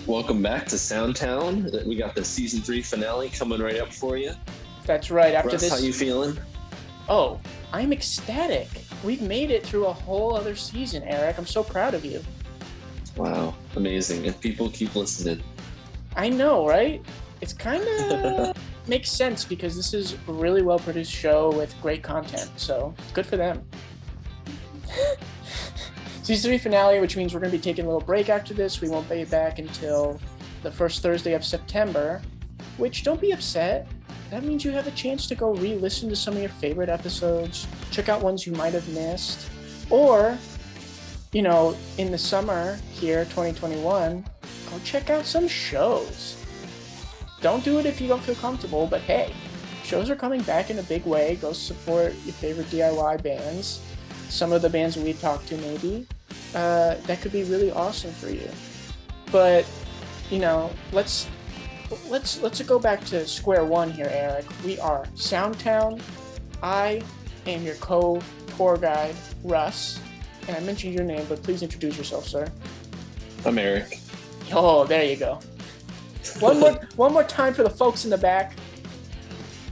Welcome back to Soundtown. We got the season 3 finale coming right up for you. That's right. After Russ, this, how you feeling? Oh, I'm ecstatic. We've made it through a whole other season, Eric. I'm so proud of you. Wow, amazing. And people keep listening. I know, right? It's kind of makes sense because this is a really well-produced show with great content. So good for them. Season 3 finale, which means we're going to be taking a little break after this. We won't be back until the first Thursday of September, which don't be upset. That means you have a chance to go re-listen to some of your favorite episodes, check out ones you might have missed, or, you know, in the summer here, 2021, go check out some shows. Don't do it if you don't feel comfortable, but hey, shows are coming back in a big way. Go support your favorite DIY bands. Some of the bands we talked to maybe. That could be really awesome for you. But, you know, let's go back to square one here, Eric. We are Soundtown. I am your co-tour guide, Russ. And I mentioned your name, but please introduce yourself, sir. I'm Eric. Oh, there you go. One more time for the folks in the back.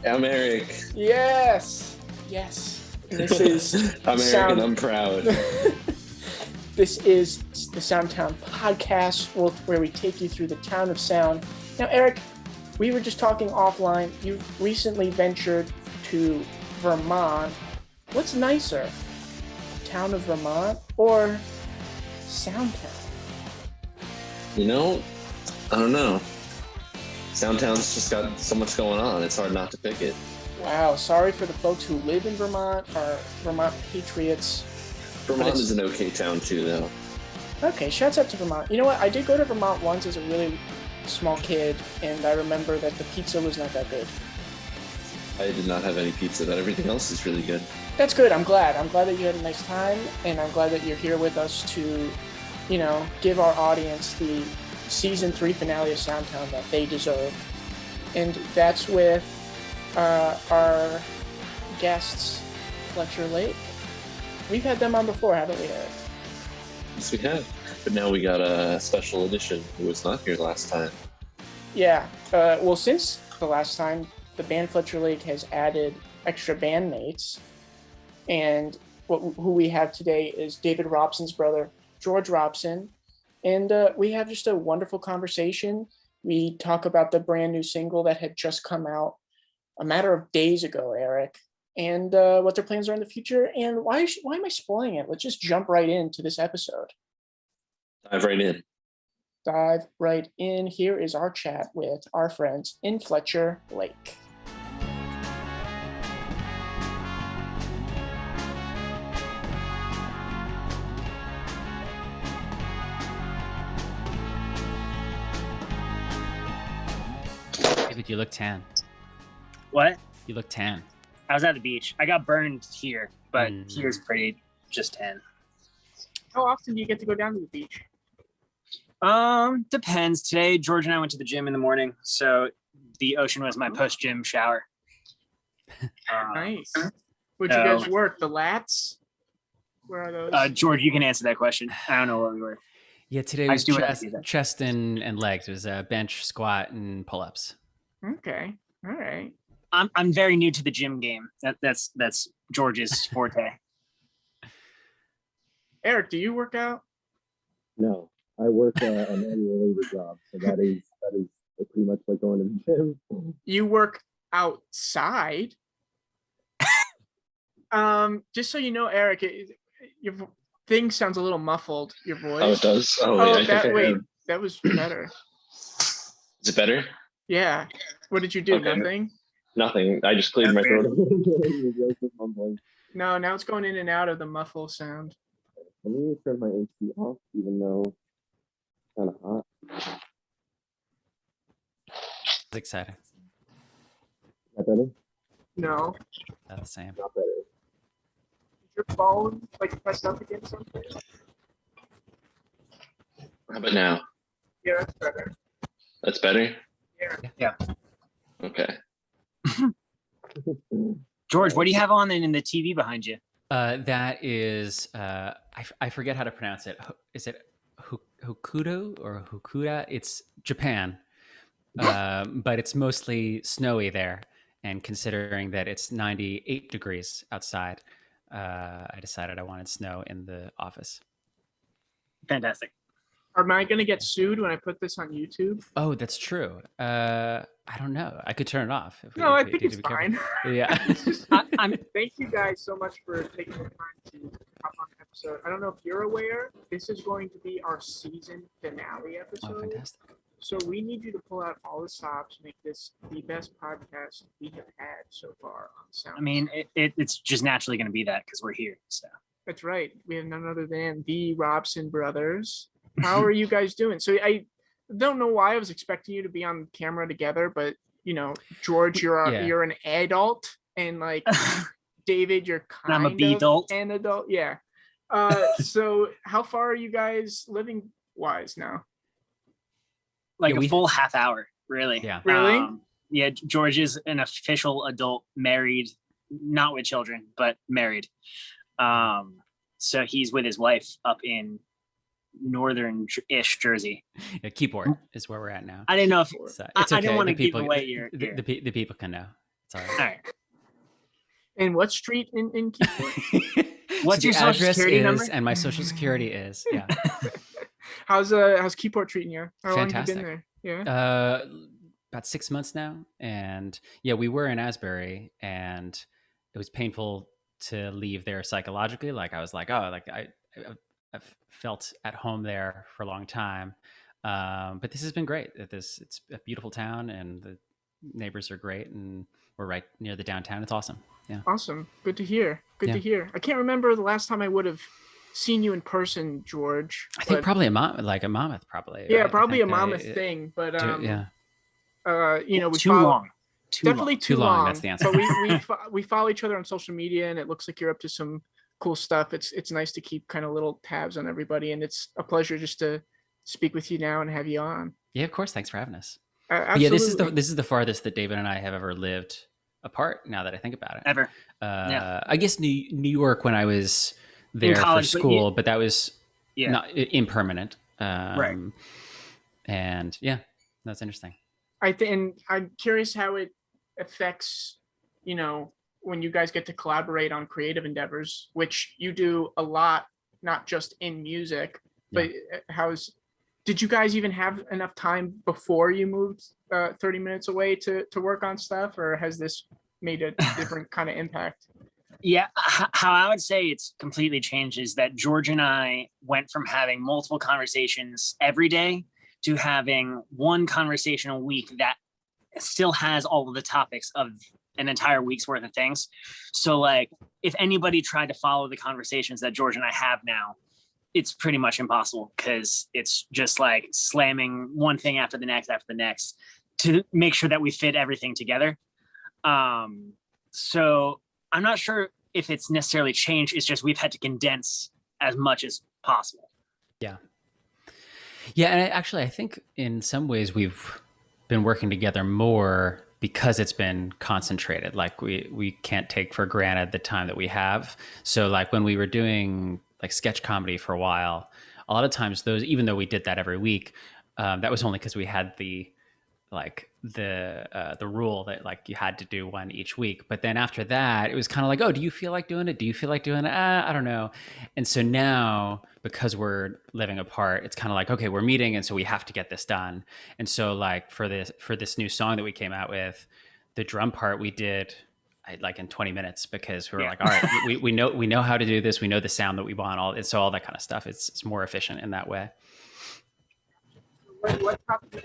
I'm Eric. Yes. And this is I'm Eric and I'm proud. This is the Soundtown podcast where we take you through the town of sound. Now, Eric, we were just talking offline. You recently ventured to Vermont. What's nicer, town of Vermont or Soundtown? You know, I don't know. Soundtown's just got so much going on. It's hard not to pick it. Wow, sorry for the folks who live in Vermont or Vermont Patriots. Vermont is an okay town too, though. Okay, shouts out to Vermont. You know what? I did go to Vermont once as a really small kid, and I remember that the pizza was not that good. I did not have any pizza, but everything else is really good. That's good. I'm glad. I'm glad that you had a nice time, and I'm glad that you're here with us to, you know, give our audience the season 3 finale of Soundtown that they deserve. And that's with our guests, Fletcher Lake. We've had them on before, haven't we, Eric? Yes, we have. But now we got a special edition who was not here last time. Yeah. Well, since the last time, the band Fletcher Lake has added extra bandmates. And who we have today is David Robson's brother, George Robson. And we have just a wonderful conversation. We talk about the brand new single that had just come out a matter of days ago, Eric. And what their plans are in the future, and why am I spoiling it? Let's just jump right into this episode. Dive right in. Here is our chat with our friends in Fletcher Lake. David, you look tan. What? You look tan. I was at the beach. I got burned here, but here's pretty just tan. How often do you get to go down to the beach? Depends. Today, George and I went to the gym in the morning, so the ocean was my post-gym shower. Nice. What'd you guys work? The lats? Where are those? George, you can answer that question. I don't know where we were. Yeah, today was chest and legs. It was a bench, squat, and pull-ups. Okay. All right. I'm very new to the gym game. That's George's forte. Eric, do you work out? No, I work a manual labor job, so that is pretty much like going to the gym. You work outside. Just so you know, Eric, your thing sounds a little muffled. Your voice. Oh, it does. That was better. Is it better? Yeah. What did you do? Okay. Nothing. Nothing. I just cleared my throat. No, now it's going in and out of the muffle sound. Let me turn my AC off, even though it's kind of hot. It's exciting. Is that better? No. Not the same. Not better. Is your phone pressed up against something? How about now? Yeah, that's better. That's better? Yeah. Okay. George, what do you have on in the TV behind you? That is, I forget how to pronounce it. Is it Hokkaido or Hokuda. It's Japan, but it's mostly snowy there. And considering that it's 98 degrees outside, I decided I wanted snow in the office. Fantastic. Am I going to get sued when I put this on YouTube? Oh, that's true. I don't know. I could turn it off. I think it's fine. Yeah. Thank you guys so much for taking the time to hop on the episode. I don't know if you're aware, this is going to be our season finale episode. Oh, fantastic. So we need you to pull out all the stops, make this the best podcast we have had so far on sound. I mean, it's just naturally going to be that because we're here. So that's right. We have none other than the Robson brothers. How are you guys doing? So I don't know why I was expecting you to be on camera together, but George, you're an adult, and like David, you're kind I'm a B-adult. An adult. Yeah. So how far are you guys living wise now? Like a full half hour, really. Yeah. Really? Yeah. George is an official adult, married, not with children, but married. So he's with his wife up in northern-ish Jersey. Yeah, Keyport is where we're at now. I didn't know if so it's okay. I didn't want to give people, away your. The people can know. It's all right. All right. And what street in Keyport? What's so your social security number? And my social security is How's Keyport treating you? How long have you been there? Yeah. About 6 months now, and we were in Asbury, and it was painful to leave there psychologically. Like I was like, I've felt at home there for a long time, but this has been great. It's a beautiful town, and the neighbors are great, and we're right near the downtown. It's awesome. Yeah. Awesome. Good to hear. To hear. I can't remember the last time I would have seen you in person, George. I think probably a Monmouth, probably. Yeah, right? probably a Monmouth thing, but we too long. Definitely too long. That's the answer. But we follow each other on social media, and it looks like you're up to some cool stuff. It's nice to keep kind of little tabs on everybody, and it's a pleasure just to speak with you now and have you on. Yeah, of course. Thanks for having us. Absolutely. Yeah, this is the farthest that David and I have ever lived apart. Now that I think about it, ever. I guess New York when I was there college, for school, but that was not impermanent. Right. And that's interesting. And I'm curious how it affects, when you guys get to collaborate on creative endeavors, which you do a lot, not just in music, but did you guys even have enough time before you moved 30 minutes away to work on stuff, or has this made a different kind of impact? Yeah, how I would say it's completely changed is that George and I went from having multiple conversations every day to having one conversation a week that still has all of the topics of an entire week's worth of things. So like if anybody tried to follow the conversations that George and I have now, it's pretty much impossible because it's just like slamming one thing after the next to make sure that we fit everything together. So I'm not sure if it's necessarily changed. It's just we've had to condense as much as possible. Yeah. Yeah, and I think in some ways we've been working together more because it's been concentrated. Like we can't take for granted the time that we have. So like when we were doing like sketch comedy for a while, a lot of times those, even though we did that every week, that was only because we had the rule that like you had to do one each week. But then after that, it was kind of like, oh, do you feel like doing it? Do you feel like doing it? I don't know. And so now, because we're living apart, it's kind of like, okay, we're meeting, and so we have to get this done. And so like for this new song that we came out with, the drum part we did like in 20 minutes because we were like, all right, we know how to do this. We know the sound that we want, all that kind of stuff. It's more efficient in that way. What topic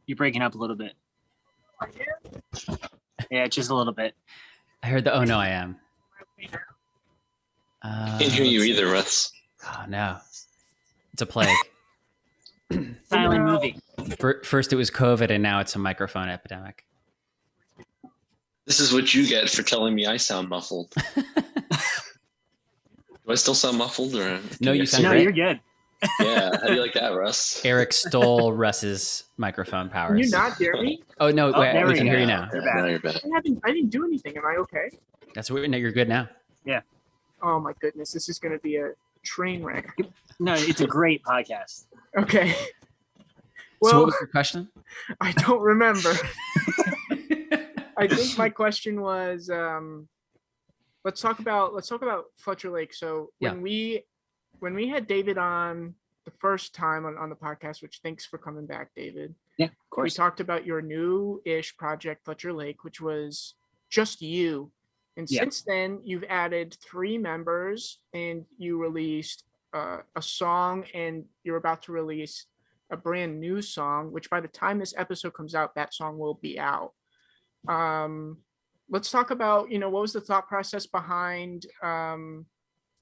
You're breaking up a little bit. Yeah, just a little bit. I heard the "Oh no, I am." Can't hear you either, Russ. Oh no, it's a plague. Silent movie. First it was COVID, and now it's a microphone epidemic. This is what you get for telling me I sound muffled. Do I still sound muffled, or no? You sound no, great. You're good. Yeah, how do you like that, Russ? Eric stole Russ's microphone powers. Can you not hear me? Oh no, wait, we can hear you now. Now you're back. I didn't do anything. Am I okay? That's weird. No, you're good now. Yeah. Oh my goodness, this is going to be a train wreck. No, it's a great podcast. Okay. So Well, what was your question? I don't remember. I think my question was, let's talk about Fletcher Lake. So when we had David on the first time on the podcast, which thanks for coming back, David. Yeah, of We course. talked about your new-ish project, Fletcher Lake, which was just you. And since then, you've added 3 members, and you released a song, and you're about to release a brand new song, which by the time this episode comes out, that song will be out. Let's talk about, what was the thought process behind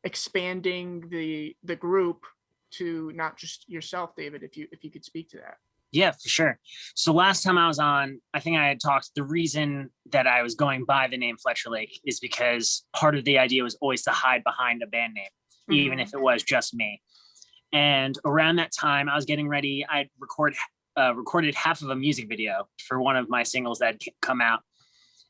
expanding the group to not just yourself, David, if you could speak to that. Yeah, for sure. So last time I was on, I think I had talked, the reason that I was going by the name Fletcher Lake is because part of the idea was always to hide behind a band name, even if it was just me. And around that time, I was getting ready. I recorded half of a music video for one of my singles that had come out.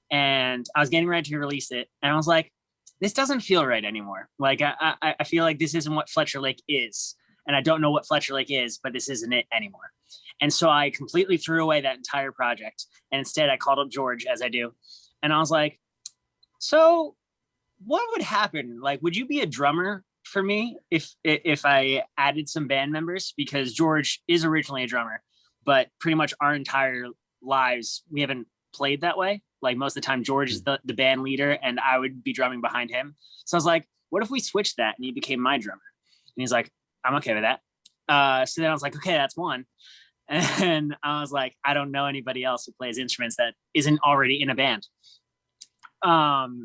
And I was getting ready to release it. And I was like, this doesn't feel right anymore. Like, I feel like this isn't what Fletcher Lake is. And I don't know what Fletcher Lake is, but this isn't it anymore. And so I completely threw away that entire project. And instead I called up George, as I do. And I was like, so what would happen? Like, would you be a drummer for me if I added some band members? Because George is originally a drummer, but pretty much our entire lives, we haven't played that way. Like, most of the time, George is the band leader and I would be drumming behind him. So I was like, what if we switched that and he became my drummer? And he's like, I'm okay with that. So then I was like, okay, that's one. And I was like, I don't know anybody else who plays instruments that isn't already in a band.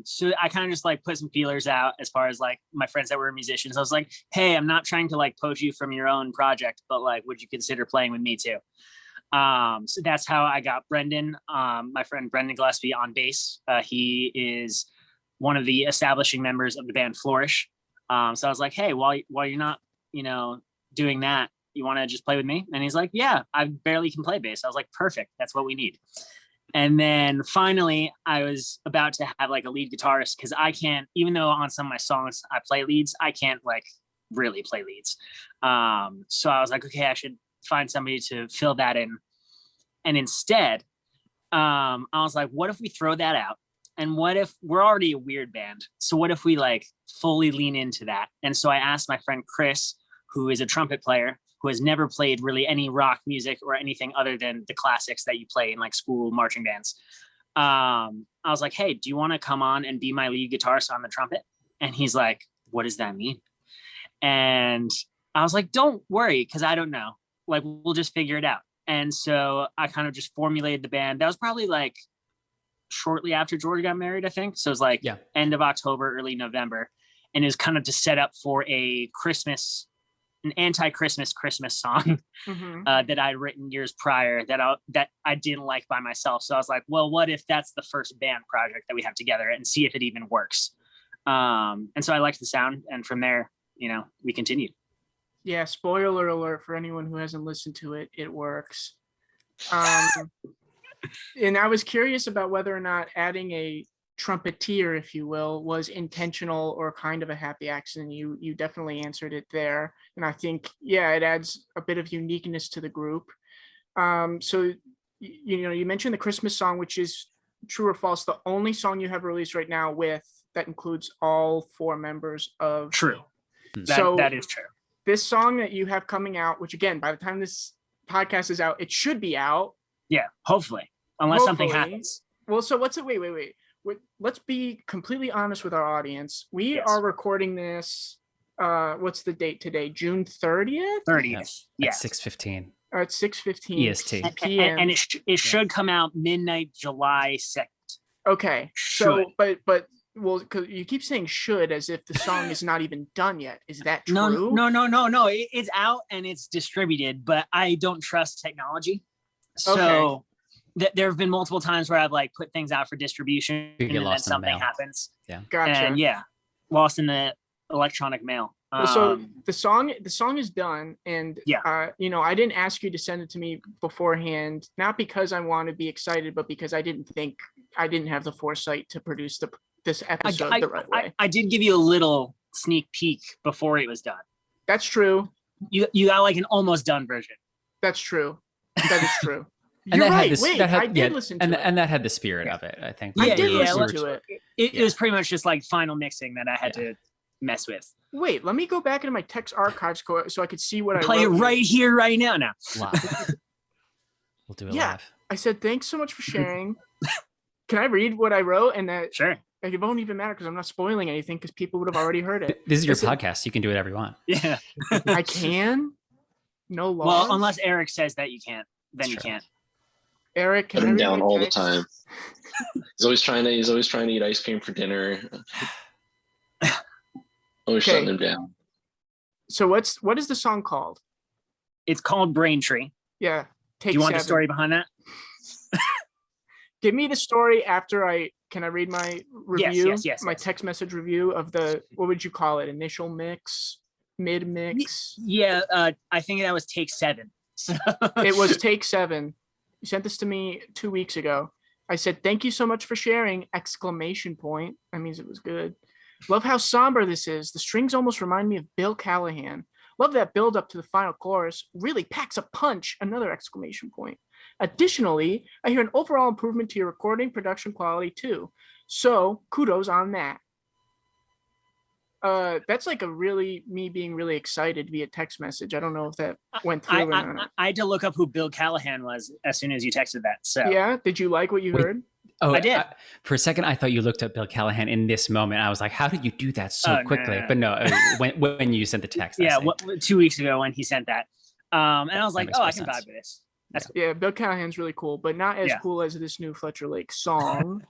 So I kind of just like put some feelers out as far as like my friends that were musicians. I was like, hey, I'm not trying to like poach you from your own project, but like, would you consider playing with me too? So that's how I got Brendan, my friend Brendan Gillespie, on bass. He is one of the establishing members of the band Flourish. So I was like, hey, while you're not, doing that, you want to just play with me? And he's like, yeah, I barely can play bass. I was like, perfect. That's what we need. And then finally I was about to have like a lead guitarist, because I can't, even though on some of my songs I play leads, I can't like really play leads. So I was like, okay, I should find somebody to fill that in. And instead, I was like, what if we throw that out? And what if we're already a weird band? So what if we like fully lean into that? And so I asked my friend Chris, who is a trumpet player, who has never played really any rock music or anything other than the classics that you play in like school marching bands. I was like, hey, do you want to come on and be my lead guitarist on the trumpet? And he's like, what does that mean? And I was like, don't worry, because I don't know. Like, we'll just figure it out. And so I kind of just formulated the band. That was probably like shortly after George got married, I think. So it was like end of October, early November. And it was kind of to set up for an anti-Christmas song that I'd written years prior that I didn't like by myself. So I was like, well, what if that's the first band project that we have together, and see if it even works. And so I liked the sound, and from there, we continued. Yeah, spoiler alert for anyone who hasn't listened to it, it works. And I was curious about whether or not adding a trumpeter, if you will, was intentional or kind of a happy accident. You definitely answered it there. And I think, it adds a bit of uniqueness to the group. So, you mentioned the Christmas song, which is, true or false, the only song you have released right now that includes all 4 members of... True. That is true. This song that you have coming out, which again, by the time this podcast is out, it should be out. Yeah, hopefully. Unless something happens. Well, so what's it? Wait. Let's be completely honest with our audience. We are recording this. What's the date today? June 30th? 30th. Yeah. At 6:15. At 6:15 EST. PM. And it should come out midnight, July 2nd. Okay. Should. So, but well, because you keep saying should as if the song is not even done yet. Is that true? No. It's out and it's distributed, but I don't trust technology. So there have been multiple times where I've like put things out for distribution and then something happens. Yeah. Gotcha. And lost in the electronic mail. So the song is done, and I didn't ask you to send it to me beforehand, not because I want to be excited, but because I didn't have the foresight to produce this episode the right way. I did give you a little sneak peek before it was done. That's true. You got like an almost done version. That's true. That is true. And You're that right. had this, Wait, that had, I did yeah, listen to it. and that had the spirit of it, I think. I did We listen were- to it. It was pretty much just like final mixing that I had Yeah. to mess with. Wait, let me go back into my text archives so I could see what I Play it wrote here. right here, right now. Now. Live. We'll do it Yeah. live. I said, thanks so much for sharing. Can I read what I wrote? And that Sure. like, it won't even matter because I'm not spoiling anything because people would have already heard it. This is your I said, podcast. You can do whatever you want. Yeah. I can? No laws? Well, unless Eric says that you can't, then you Sure. can't. Eric, can Put I him read down my all the text? time. He's always trying to eat ice cream for dinner. Always Okay. shutting him down. So what is the song called? It's called Braintree. Yeah. Take Do you want the 7. story behind that? Give me the story after can I read my review? yes, My yes. text message review of the, what would you call it? Initial mix, mid mix. Yeah, I think that was take 7. So It was take 7. You sent this to me 2 weeks ago. I said, thank you so much for sharing! Exclamation point. That means it was good. Love how somber this is. The strings almost remind me of Bill Callahan. Love that build up to the final chorus. Really packs a punch. Another exclamation point. Additionally, I hear an overall improvement to your recording production quality too. So kudos on that. That's like me being really excited via text message. I don't know if that went through or not. I had to look up who Bill Callahan was as soon as you texted that. So Yeah. Did you like what you Wait. heard? Oh, I did. For a second, I thought you looked up Bill Callahan in this moment. I was like, how did you do that so Oh, no, quickly? no, no. But no, when you sent the text. I yeah, see. 2 weeks ago when he sent that, and I was like, makes oh, more I can sense. vibe with this. Yeah, Bill Callahan's really cool, but not as Yeah. cool as this new Fletcher Lake song.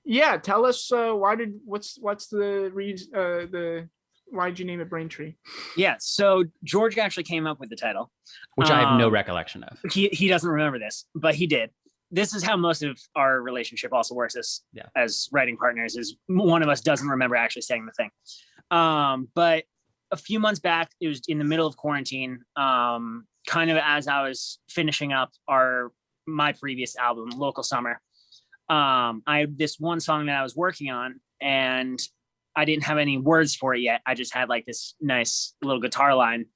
Yeah, tell us what's the reason why did you name it Braintree? Yeah, so George actually came up with the title. Which I have no Um, recollection of. He doesn't remember this, but he did. This is how most of our relationship also works as writing partners, is one of us doesn't remember actually saying the thing. But a few months back, it was in the middle of quarantine, kind of as I was finishing up my previous album, Local Summer. I had this one song that I was working on, and I didn't have any words for it yet. I just had like this nice little guitar line,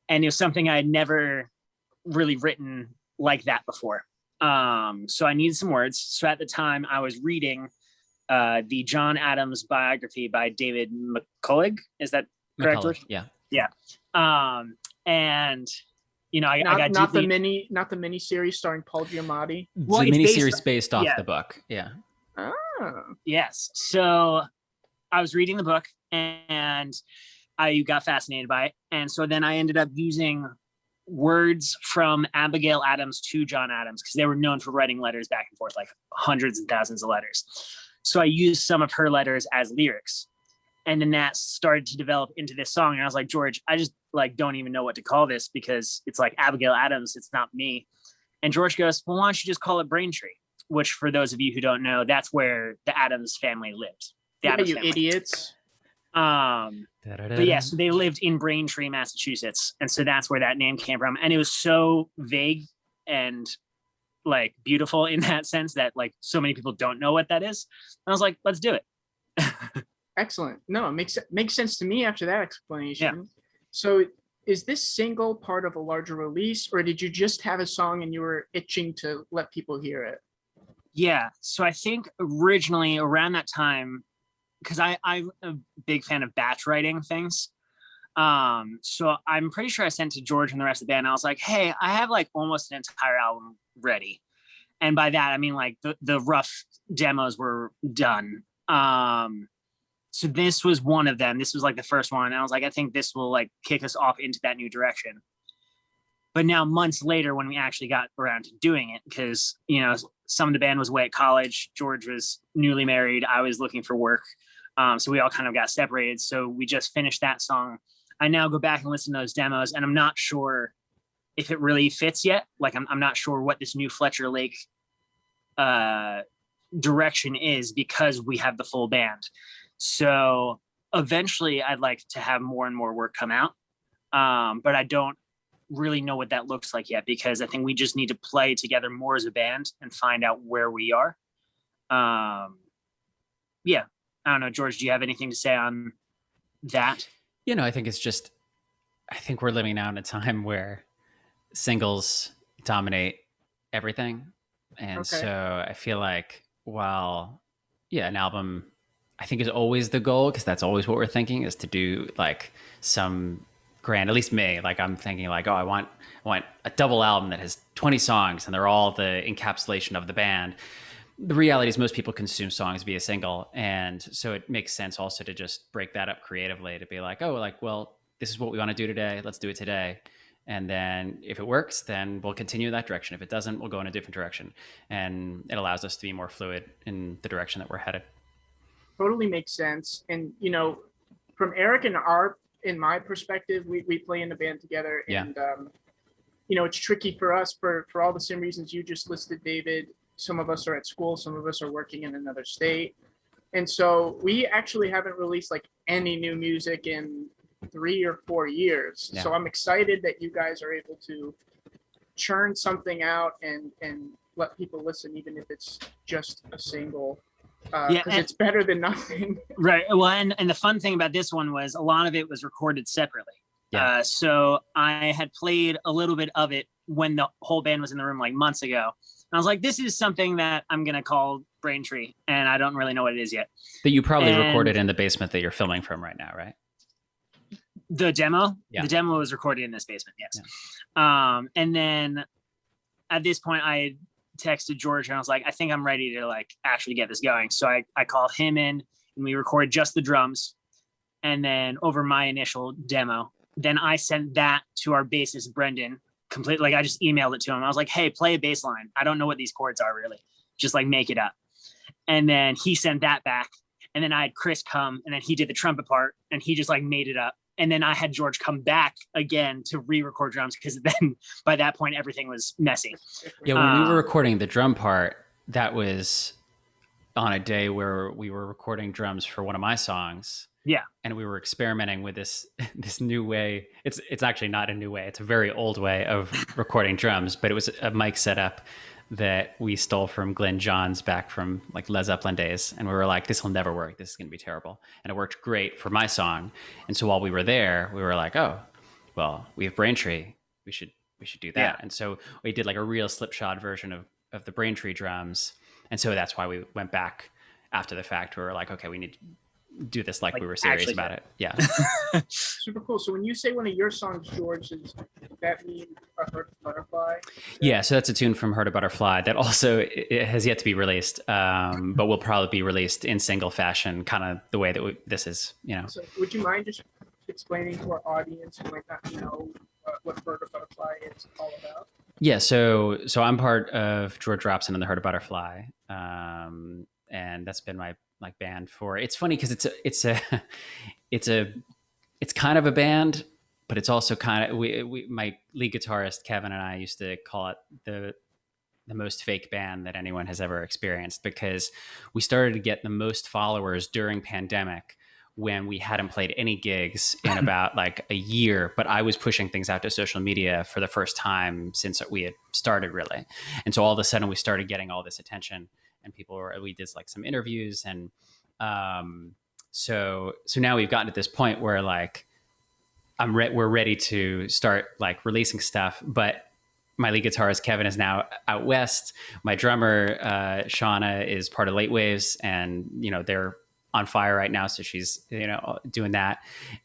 and it was something I had never really written like that before. So I needed some words. So at the time I was reading the John Adams biography by David McCullough. Is that correct? McCullough, George? yeah. And you know, I got Not deeply, the mini series starring Paul Giamatti. Well, the it's based miniseries on- based off yeah. the book. Yeah. Oh. yes. So I was reading the book and I got fascinated by it. And so then I ended up using words from Abigail Adams to John Adams because they were known for writing letters back and forth, like hundreds and thousands of letters. So I used some of her letters as lyrics. And then that started to develop into this song. And I was like, George, I just like don't even know what to call this because it's like Abigail Adams. It's not me. And George goes, well, why don't you just call it Braintree? Which for those of you who don't know, that's where the Adams family lived. The Yeah, Addams you family. idiots. But yeah, so they lived in Braintree, Massachusetts. And so that's where that name came from. And it was so vague and like beautiful in that sense that like so many people don't know what that is. And I was like, let's do it. Excellent. No, it makes sense to me after that explanation. Yeah. So is this single part of a larger release, or did you just have a song and you were itching to let people hear it? Yeah. So I think originally around that time, because I'm a big fan of batch writing things. So I'm pretty sure I sent to George and the rest of the band. I was like, hey, I have like almost an entire album ready. And by that, I mean like the rough demos were done. So this was one of them. This was like the first one. And I was like, I think this will like kick us off into that new direction. But now months later, when we actually got around to doing it, because, you know, some of the band was away at college, George was newly married, I was looking for work. So we all kind of got separated. So we just finished that song. I now go back and listen to those demos, and I'm not sure if it really fits yet. Like, I'm not sure what this new Fletcher Lake direction is because we have the full band. So eventually I'd like to have more and more work come out. But I don't really know what that looks like yet, because I think we just need to play together more as a band and find out where we are. Yeah. I don't know, George, do you have anything to say on that? I think it's just, I think we're living now in a time where singles dominate everything. And Okay. so I feel like while, an album, I think is always the goal, because that's always what we're thinking, is to do like some grand, at least me, like I'm thinking like, oh, I want a double album that has 20 songs and they're all the encapsulation of the band. The reality is most people consume songs via single. And so it makes sense also to just break that up creatively, to be like, oh, like, well, this is what we want to do today. Let's do it today. And then if it works, then we'll continue in that direction. If it doesn't, we'll go in a different direction. And it allows us to be more fluid in the direction that we're headed. Totally makes sense. And, from Eric and in my perspective, we play in the band together. And, it's tricky for us for all the same reasons you just listed, David. Some of us are at school, some of us are working in another state. And so we actually haven't released like any new music in 3 or 4 years. So I'm excited that you guys are able to churn something out and let people listen, even if it's just a single. Because it's better than nothing. Right. Well, and the fun thing about this one was a lot of it was recorded separately. Yeah. So I had played a little bit of it when the whole band was in the room like months ago. And I was like, this is something that I'm going to call Braintree. And I don't really know what it is yet. That you probably recorded in the basement that you're filming from right now, right? The demo? Yeah. The demo was recorded in this basement, yes. Yeah. And then at this point, I texted George and I was like, I think I'm ready to like actually get this going. So I called him in and we recorded just the drums and then over my initial demo. Then I sent that to our bassist, Brendan, completely. Like I just emailed it to him. I was like, hey, play a bass line. I don't know what these chords are really. Just like make it up. And then he sent that back. And then I had Chris come and then he did the trumpet part and he just like made it up. And then I had George come back again to re-record drums because then by that point, everything was messy. Yeah, when we were recording the drum part, that was on a day where we were recording drums for one of my songs. Yeah. And we were experimenting with this new way. It's actually not a new way. It's a very old way of recording drums, but it was a mic setup that we stole from Glenn Johns back from like Led Zeppelin days. And we were like, this will never work. This is going to be terrible. And it worked great for my song. And so while we were there, we were like, oh, well, we have Braintree. We should do that. Yeah. And so we did like a real slipshod version of the Braintree drums. And so that's why we went back after the fact. We were like, okay, we need to do this like we were serious about it. Yeah. Super cool. So when you say one of your songs, George, does that mean a Heart Butterfly? Yeah, so that's a tune from Heart of Butterfly that also it has yet to be released, but will probably be released in single fashion, kind of the way that this is, So would you mind just explaining to our audience who might not know what Heart of Butterfly is all about? Yeah, so I'm part of George Robson and the Heart of Butterfly, and that's been my band for. It's funny because it's kind of a band, but it's also kind of we my lead guitarist Kevin and I used to call it the most fake band that anyone has ever experienced, because we started to get the most followers during pandemic when we hadn't played any gigs in about like a year, but I was pushing things out to social media for the first time since we had started really. And so all of a sudden we started getting all this attention and we did like some interviews. And so now we've gotten to this point where like, we're ready to start like releasing stuff, but my lead guitarist Kevin is now out west. My drummer, Shauna, is part of Late Waves, and they're on fire right now. So she's, doing that.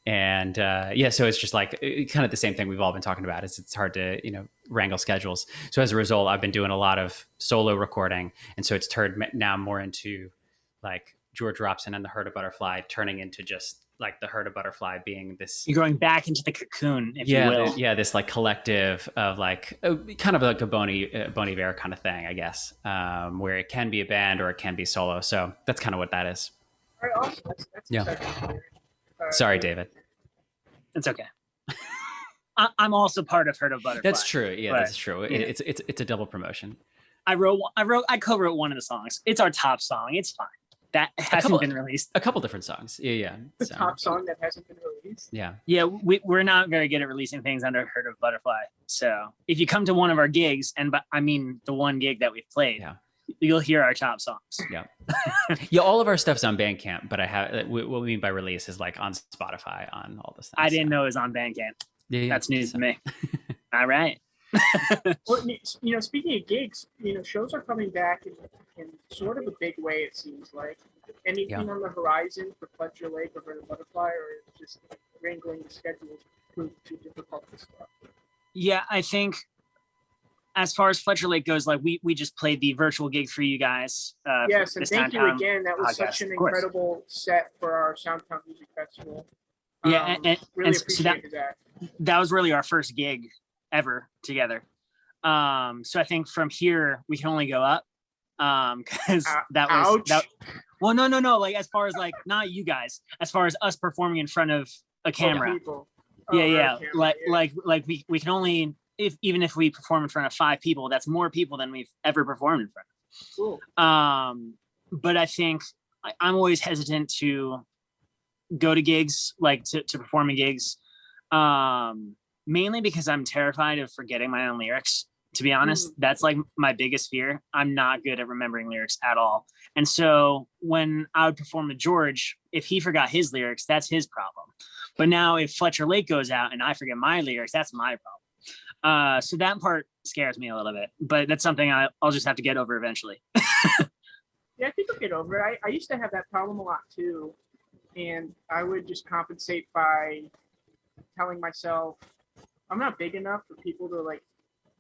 And so it's just like kind of the same thing we've all been talking about. It's hard to, wrangle schedules. So as a result, I've been doing a lot of solo recording. And so it's turned now more into like George Robson and the Heart of Butterfly turning into just like the Heart of Butterfly being this. You're going back into the cocoon, if you will. This like collective of like kind of like a Bon Iver kind of thing, I guess, where it can be a band or it can be solo. So that's kind of what that is. All right, awesome. That's Sorry, David. It's okay. I'm also part of Heart of Butterfly. That's true. Yeah, that's true. It's a double promotion. I co-wrote one of the songs. It's our top song. It's fine. That hasn't been released. A couple different songs. Yeah. The top song that hasn't been released. Yeah. Yeah, we're not very good at releasing things under Heart of Butterfly. So if you come to one of our gigs, and I mean the one gig that we've played, You'll hear our top songs. Yeah. Yeah, all of our stuff's on Bandcamp, but I have what we mean by release is like on Spotify, on all this stuff. I didn't know it was on Bandcamp. Yeah, That's news to me. All right. Well, speaking of gigs, shows are coming back in sort of a big way, it seems like. Anything on the horizon for Fletcher Lake or for the Butterfly, or just wrangling the schedules proved too difficult to start? Yeah, I think as far as Fletcher Lake goes, like we just played the virtual gig for you guys. Yes, and thank you again. That was such an incredible set for our Soundtown Music Festival. Yeah, and really so appreciated that. That was really our first gig ever together. So I think from here we can only go up. Because that was that. Well, no. Like as far as like not you guys, as far as us performing in front of a camera. Yeah. Like we can only even if we perform in front of 5 people, that's more people than we've ever performed in front of. Cool. But I think I'm always hesitant to go to gigs, like to perform in gigs, mainly because I'm terrified of forgetting my own lyrics. To be honest, that's like my biggest fear. I'm not good at remembering lyrics at all. And so when I would perform with George, if he forgot his lyrics, that's his problem. But now if Fletcher Lake goes out and I forget my lyrics, that's my problem. So that part scares me a little bit, but that's something I'll just have to get over eventually. Yeah, I think I'll get over it. I used to have that problem a lot too. And I would just compensate by telling myself, I'm not big enough for people to like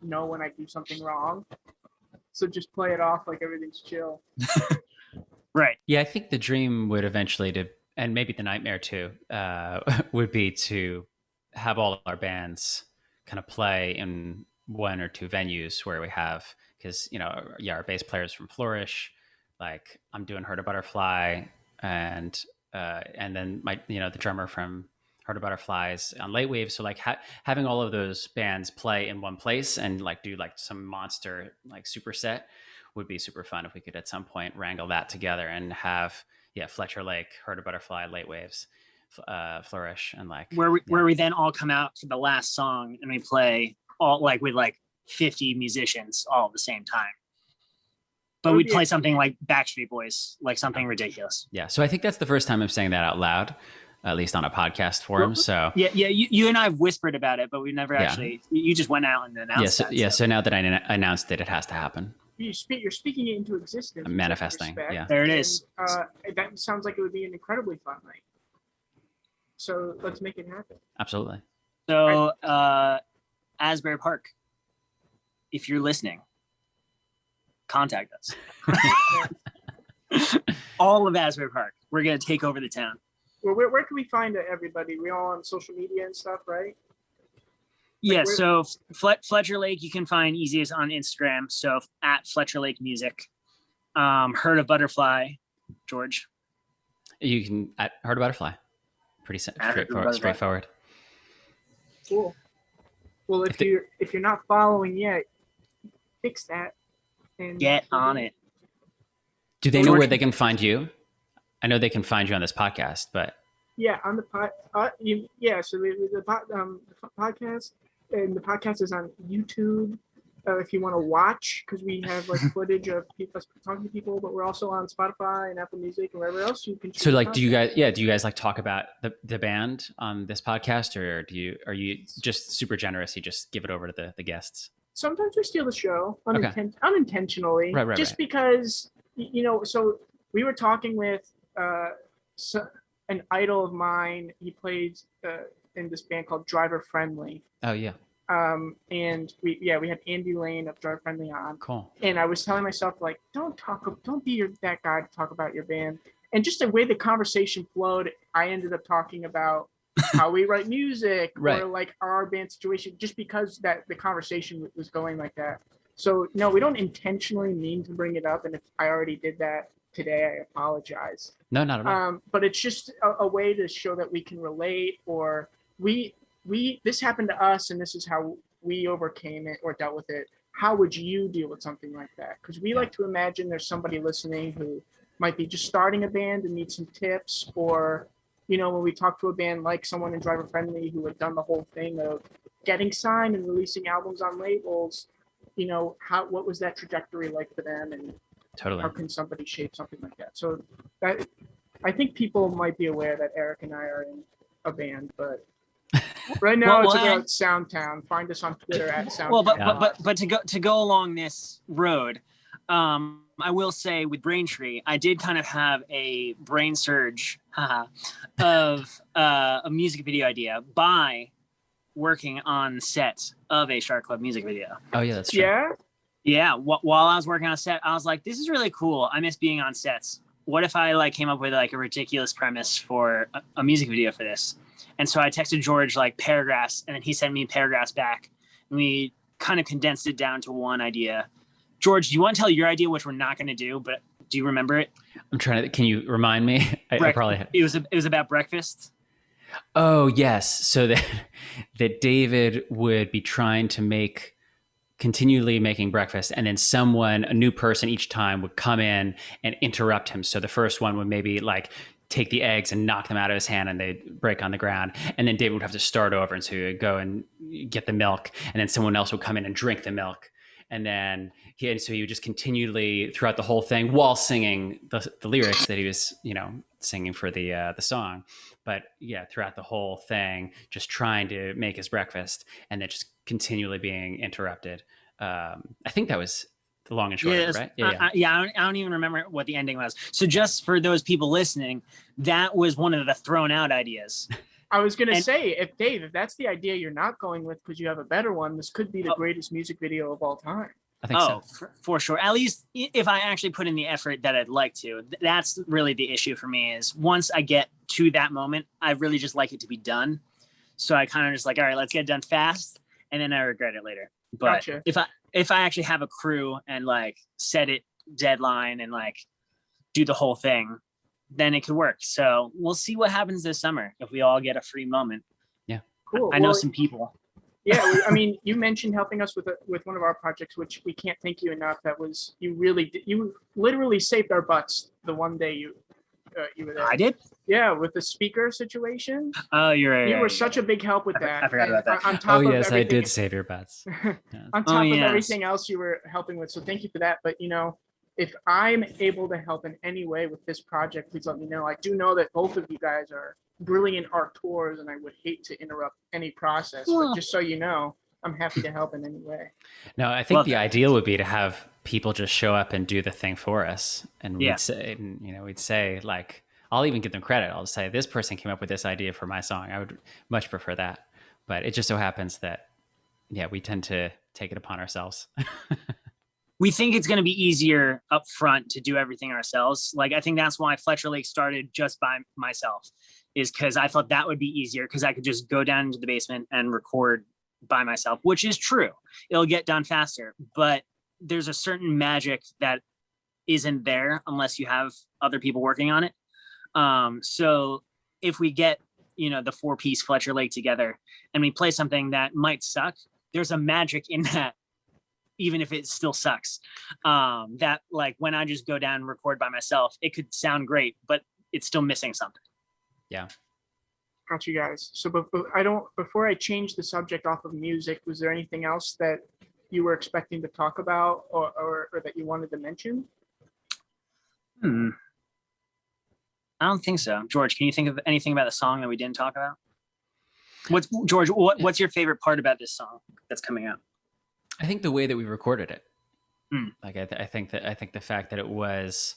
know when I do something wrong. So just play it off like everything's chill. Right. Yeah, I think the dream would eventually and maybe the nightmare too, would be to have all of our bands kind of play in 1 or 2 venues where we have, because our bass players from Flourish, like I'm doing Heart of Butterfly, and then the drummer from Heart of Butterflies on Late Wave. So like having all of those bands play in one place and like do like some monster like super set would be super fun if we could at some point wrangle that together and have Fletcher Lake, Heart of Butterfly, Late Waves, Flourish, and like where we then all come out for the last song and we play all like with like 50 musicians all at the same time. But we'd play something like Backstreet Boys, like something ridiculous. Yeah. So I think that's the first time I'm saying that out loud, at least on a podcast forum. So yeah. You and I have whispered about it, but we never actually. You just went out and announced. So now that I announced it has to happen. You're speaking it into existence. I'm manifesting. Yeah. There it is. That sounds like it would be an incredibly fun night. So let's make it happen. Absolutely. So Asbury Park, if you're listening, contact us. All of Asbury Park. We're gonna take over the town. Well, where can we find everybody? We all on social media and stuff, right? Yeah, so Fletcher Lake, you can find easiest on Instagram. So at Fletcher Lake Music. Heart of Butterfly, George. You can at Heart of Butterfly. Pretty straightforward. Cool. Well, if you're not following yet, fix that. And get on it. Do they know where they can find you? I know they can find you on this podcast, but yeah, on the pod, So the podcast, and the podcast is on YouTube. If you want to watch, because we have like footage of us talking to people, but we're also on Spotify and Apple Music and wherever else you can. So like, do you guys like talk about the band on this podcast, or are you just super generous? You just give it over to the guests? Sometimes we steal the show unintentionally, right. Because so we were talking with an idol of mine. He plays in this band called Driver Friendly. Oh yeah. And we had Andy Lane of Driver Friendly on. Cool. And I was telling myself like, don't be that guy to talk about your band. And just the way the conversation flowed, I ended up talking about how we write music or like our band situation, just because that the conversation was going like that. So no, we don't intentionally mean to bring it up. And if I already did that today, I apologize. No, not at all. But it's just a way to show that we can relate, or this happened to us and this is how we overcame it or dealt with it. How would you deal with something like that? Because we like to imagine there's somebody listening who might be just starting a band and need some tips, or when we talk to a band like someone in Driver Friendly who had done the whole thing of getting signed and releasing albums on labels, what was that trajectory like for them? And Totally. How can somebody shape something like that? So that I think people might be aware that Eric and I are in a band, but right now it's about Soundtown. Find us on Twitter at Soundtown. Well, but to go along this road, I will say with Braintree, I did kind of have a brain surge of a music video idea by working on set of a Shark Club music video. Oh yeah, that's true. Yeah. While I was working on set, I was like, this is really cool. I miss being on sets. What if I like came up with like a ridiculous premise for a music video for this? And so I texted George like paragraphs, and then he sent me paragraphs back, and we kind of condensed it down to one idea. George, do you want to tell your idea, which we're not going to do, but do you remember it? I'm trying to. Can you remind me? I probably. It was about breakfast. Oh yes, so that David would be trying to continually making breakfast, and then a new person each time would come in and interrupt him. So the first one would maybe like take the eggs and knock them out of his hand and they'd break on the ground. And then David would have to start over. And so he would go and get the milk, and then someone else would come in and drink the milk. And then he would just continually throughout the whole thing while singing the lyrics that he was, singing for the song. But yeah, throughout the whole thing, just trying to make his breakfast and then just continually being interrupted. I think that was the long and short of it, right? I don't even remember what the ending was. So just for those people listening, that was one of the thrown out ideas. I was going to say, if that's the idea you're not going with because you have a better one, this could be the greatest music video of all time. I think so. For sure. At least if I actually put in the effort that I'd like to. That's really the issue for me is once I get to that moment, I really just like it to be done. So I kind of just like, all right, let's get it done fast. And then I regret it later. But Gotcha. if I actually have a crew and like set it deadline and like do the whole thing, then it could work. So we'll see what happens this summer if we all get a free moment. Yeah. Cool. I know some people. Yeah, you mentioned helping us with one of our projects, which we can't thank you enough. That was you literally saved our butts the one day you were there. I did? Yeah, with the speaker situation. Oh, you're right. You were such a big help with that. I forgot about that. On top of I did save your butts. Yeah. On top of everything else you were helping with, so thank you for that. But if I'm able to help in any way with this project, please let me know. I do know that both of you guys are brilliant auteurs, and I would hate to interrupt any process. But just so you know, I'm happy to help in any way. No, I think the ideal would be to have people just show up and do the thing for us, and we'd say like, I'll even give them credit. I'll say this person came up with this idea for my song. I would much prefer that, but it just so happens that we tend to take it upon ourselves. We think it's going to be easier up front to do everything ourselves. Like, I think that's why Fletcher Lake started just by myself, is because I thought that would be easier because I could just go down into the basement and record by myself, which is true. It'll get done faster, but there's a certain magic that isn't there unless you have other people working on it. So if we get, the 4-piece Fletcher Lake together and we play something that might suck, there's a magic in that. Even if it still sucks, that like when I just go down and record by myself, it could sound great, but it's still missing something. Yeah. Got you guys. So before I change the subject off of music, was there anything else that you were expecting to talk about or that you wanted to mention? I don't think so. George, can you think of anything about the song that we didn't talk about? What's your favorite part about this song that's coming out? I think the way that we recorded it, like I think the fact that it was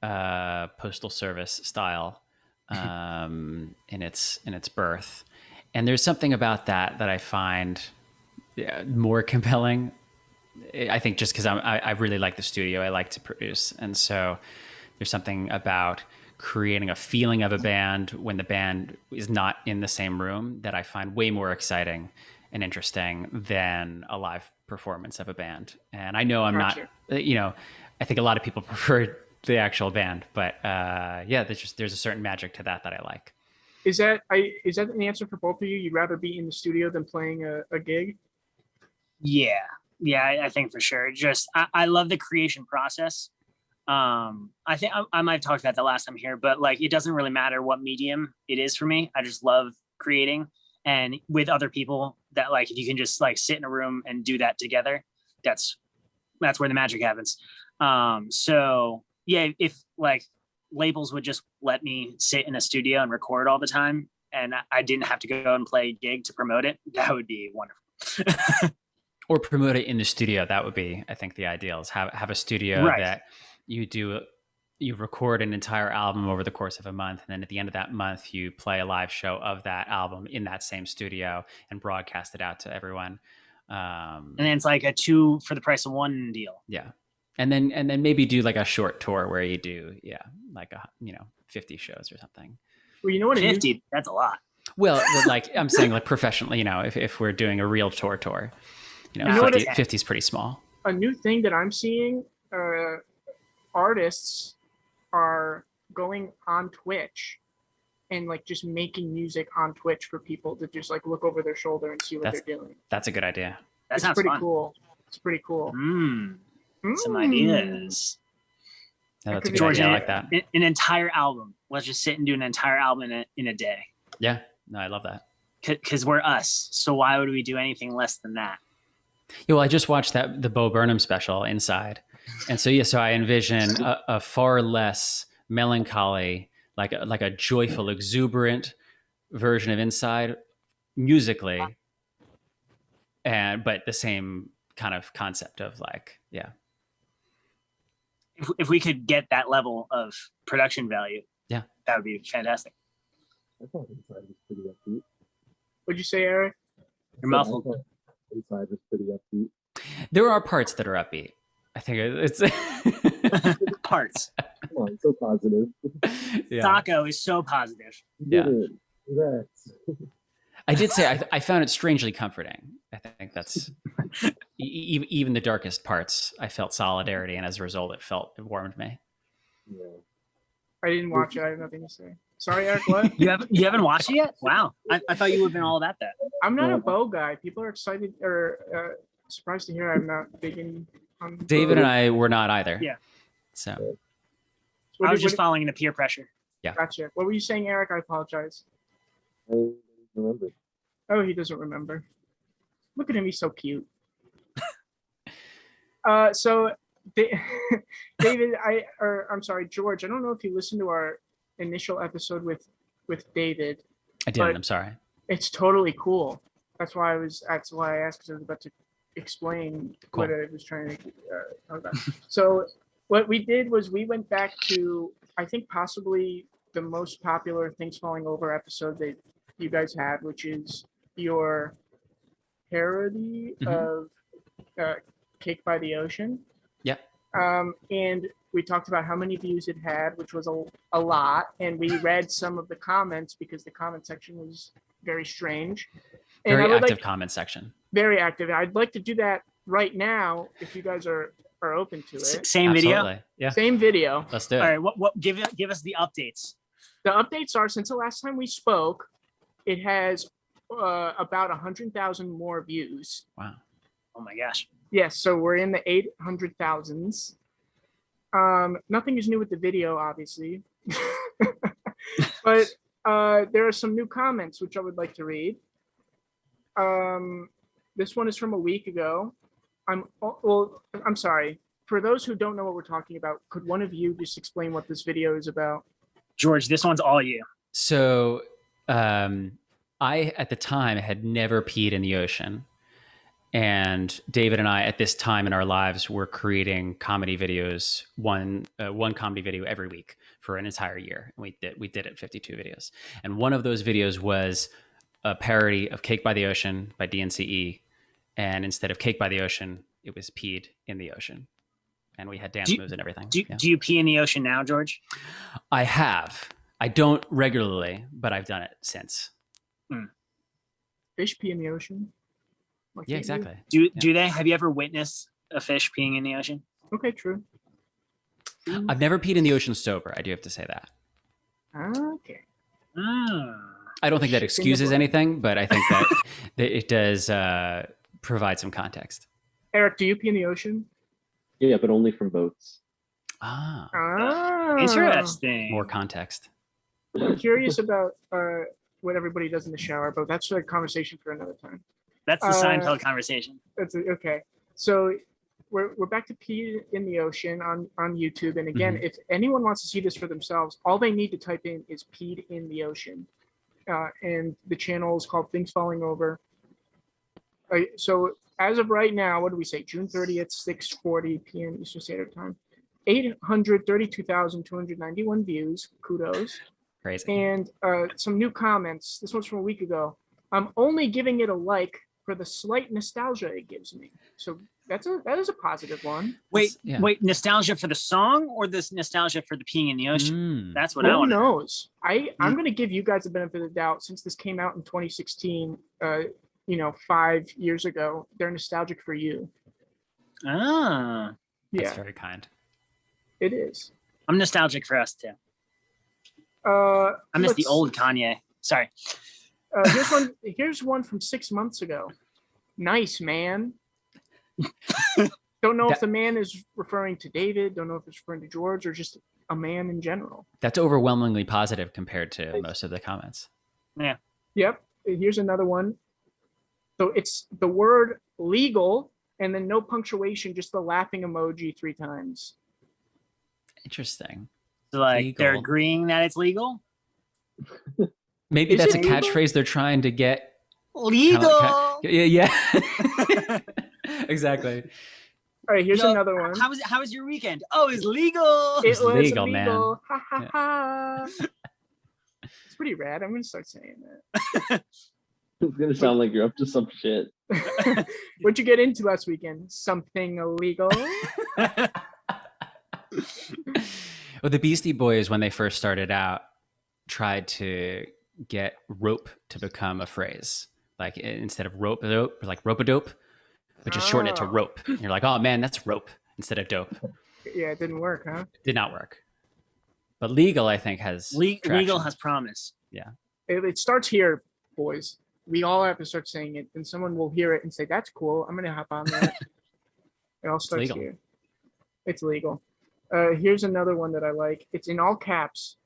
postal service style in its birth, and there's something about that I find more compelling. I think just because I really like the studio, I like to produce, and so there's something about creating a feeling of a band when the band is not in the same room that I find way more exciting and interesting than a live performance of a band. And I know I'm not, I think a lot of people prefer the actual band, but there's a certain magic to that I like. Is that an answer for both of you? You'd rather be in the studio than playing a gig? Yeah, I think for sure. Just I love the creation process. I think I might have talked about that last time here, but like it doesn't really matter what medium it is for me. I just love creating. And with other people, that like if you can just like sit in a room and do that together, that's where the magic happens. So yeah, if like labels would just let me sit in a studio and record all the time, and I didn't have to go and play a gig to promote it, that would be wonderful. Or promote it in the studio. That would be, I think, the ideal is have a studio Right. that you record an entire album over the course of a month, and then at the end of that month you play a live show of that album in that same studio and broadcast it out to everyone. And then it's like a 2 for the price of 1 deal. Yeah. And then maybe do like a short tour where you do like 50 shows or something. Well, you know what? 50, that's a lot. Well, like I'm saying, like professionally, if we're doing a real tour, 50 is pretty small. A new thing that I'm seeing, artists are going on Twitch and like just making music on Twitch for people to just like look over their shoulder and see what they're doing. That's a good idea. That sounds pretty fun. Cool. It's pretty cool. Some ideas. Yeah, that's a good idea. I like that. An entire album. Let's just sit and do an entire album in a day. Yeah. No, I love that. Because we're us. So why would we do anything less than that? Yeah, well, I just watched the Bo Burnham special, Inside. And so, so I envision a far less melancholy, like a joyful, exuberant version of Inside musically, but the same kind of concept of like, yeah. If we could get that level of production value, yeah, that would be fantastic. I thought Inside was pretty upbeat. What'd you say, Eric? You're muffled. Inside was pretty upbeat. There are parts that are upbeat. I think it's parts. Come on, so positive. Yeah. Taco is so positive. Yeah. Congrats. I did say I found it strangely comforting. I think that's even the darkest parts. I felt solidarity, and as a result, it warmed me. Yeah. I didn't watch it. I have nothing to say. Sorry, Eric. What? You haven't watched it yet? Wow. I thought you would have been all about that. I'm not a Bo guy. People are excited or surprised to hear I'm not big in. David and I were not either. Yeah. So I was just following the peer pressure. Yeah. Gotcha. What were you saying, Eric? I apologize. I don't remember. Oh, he doesn't remember. Look at him. He's so cute. So David, I'm sorry, George. I don't know if you listened to our initial episode with David. I didn't. I'm sorry. It's totally cool. That's why I asked, because I was about to explain what I was trying to talk about. So what we did was we went back to, I think, possibly the most popular Things Falling Over episode that you guys had, which is your parody of Cake by the Ocean. Yeah. And we talked about how many views it had, which was a lot. And we read some of the comments because the comment section was very strange. And very active comment section. Very active. I'd like to do that right now if you guys are open to it. Same Absolutely. video? Yeah. Same video. Let's do it. All right. What give us the updates. The updates are, since the last time we spoke, it has about 100,000 more views. Wow. Oh my gosh. Yes, so we're in the 800,000s. Nothing is new with the video, obviously. But there are some new comments which I would like to read. This one is from a week ago. I'm sorry. For those who don't know what we're talking about, could one of you just explain what this video is about? George, this one's all you. So I, at the time, had never peed in the ocean. And David and I, at this time in our lives, were creating comedy videos, one comedy video every week for an entire year. And we did it 52 videos. And one of those videos was a parody of Cake by the Ocean by DNCE. And instead of Cake by the Ocean, it was peed in the ocean. And we had dance moves and everything. Do you pee in the ocean now, George? I have. I don't regularly, but I've done it since. Fish pee in the ocean? Yeah, exactly. Do they? Have you ever witnessed a fish peeing in the ocean? Okay, true. I've never peed in the ocean sober. I do have to say that. Okay. I don't think that excuses anything, but I think that it does provide some context. Eric, do you pee in the ocean? Yeah, but only from boats. Interesting. More context. I'm curious about what everybody does in the shower, but that's a conversation for another time. That's the Seinfeld conversation. That's okay. So we're back to Pee in the Ocean on YouTube. And again, if anyone wants to see this for themselves, all they need to type in is Peed in the Ocean. And the channel is called Things Falling Over. So as of right now, what do we say? June 30th, 6:40 p.m. Eastern Standard Time. 832,291 views. Kudos. Crazy. And some new comments. This one's from a week ago. I'm only giving it a like for the slight nostalgia it gives me. So that is a positive one. Wait, nostalgia for the song or this nostalgia for the peeing in the ocean? That's what I want to know. Who knows? I'm going to give you guys the benefit of the doubt since this came out in 2016, 5 years ago. They're nostalgic for you. Ah. That's very kind. It is. I'm nostalgic for us too. I miss the old Kanye. Sorry. Here's one from 6 months ago. Nice, man. Don't know if the man is referring to David. Don't know if it's referring to George or just a man in general. That's overwhelmingly positive compared to most of the comments. Yeah. Yep. Here's another one. So it's the word legal and then no punctuation, just the laughing emoji 3 times. Interesting. So like legal. They're agreeing that it's legal? Maybe Is that's a it legal? catchphrase they're trying to get. Legal. Yeah. Exactly. All right, here's another one. How was your weekend? Oh, it's legal. It was legal, legal, man. Ha ha ha. It's pretty rad. I'm gonna start saying that. It's gonna sound like you're up to some shit. What'd you get into last weekend? Something illegal? Well, the Beastie Boys, when they first started out, tried to get rope to become a phrase. Like instead of rope-a-dope, like rope-a-dope, but just shorten it to rope. And you're like, oh man, that's rope instead of dope. Yeah, it didn't work, huh? It did not work. But legal, I think, has legal has promise. Yeah. It starts here, boys. We all have to start saying it, and someone will hear it and say, "That's cool. I'm gonna hop on that." It all starts legal. here. It's legal. Here's another one that I like. It's in all caps.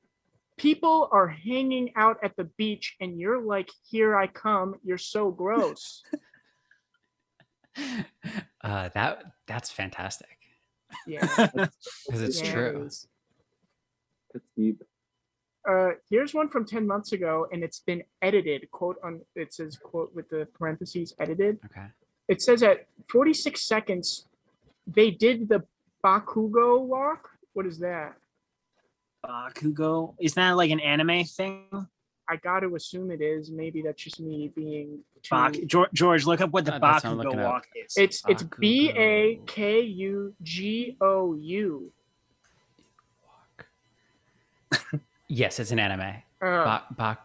People are hanging out at the beach, and you're like, "Here I come." You're so gross. That's fantastic. Yeah, Because it's true. It is. That's deep. Here's one from 10 months ago, and it's been edited. It says quote with the parentheses edited. Okay. It says at 46 seconds, they did the Bakugo walk. What is that? Bakugo? Isn't that like an anime thing? I got to assume it is. Maybe that's just me being George, look up what the That's what I'm Bakugo looking walk is. It's Bakugo. Bakugou. Yes, it's an anime. Bakugo.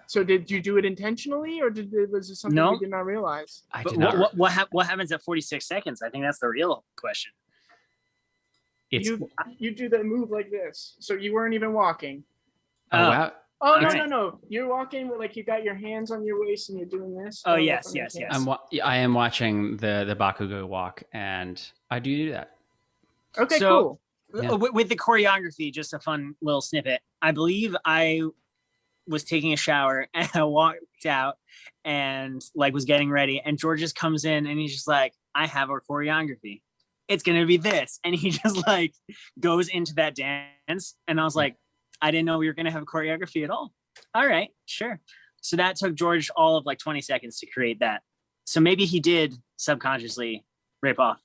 So did you do it intentionally, or was it something you did not realize? I But did not. what happens at 46 seconds? I think that's the real question. You do the move like this, so you weren't even walking. Oh wow. Oh Okay. no! You're walking with like you got your hands on your waist and you're doing this. Oh yes. I am watching the Bakugo walk, and I do that. Okay, So- cool. Yeah. With the choreography, just a fun little snippet. I believe I was taking a shower and I walked out and like was getting ready, and George just comes in and he's just like, "I have our choreography. It's gonna be this," and he just like goes into that dance, and I was like, I didn't know we were gonna have a choreography at all. All right, sure. So that took George all of like 20 seconds to create that. So maybe he did subconsciously rip off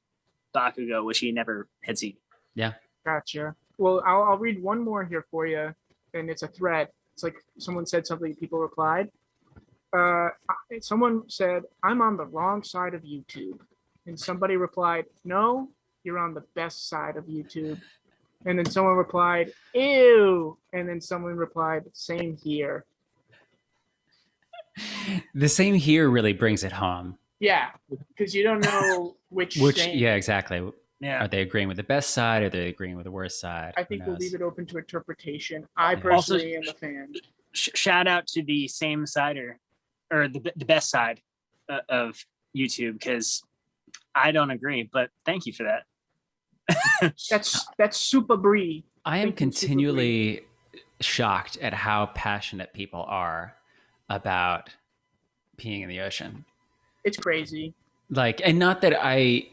Bakugo, which he never had seen. Yeah. Gotcha. Well, I'll read one more here for you, and it's a thread. It's like someone said something, people replied. Someone said, "I'm on the wrong side of YouTube," and somebody replied, "No, you're on the best side of YouTube." And then someone replied, "Ew," and then someone replied, "Same here." The same here really brings it home. Yeah, because you don't know which. Yeah, exactly. Yeah. Are they agreeing with the best side? Or are they agreeing with the worst side? I think Who we'll knows? leave it open to interpretation. I Yeah. personally am a fan. Shout out to the same sider or the best side of YouTube, because I don't agree, but thank you for that. That's super brie. I am Thank you, continually shocked at how passionate people are about peeing in the ocean. It's crazy. Like, and not that I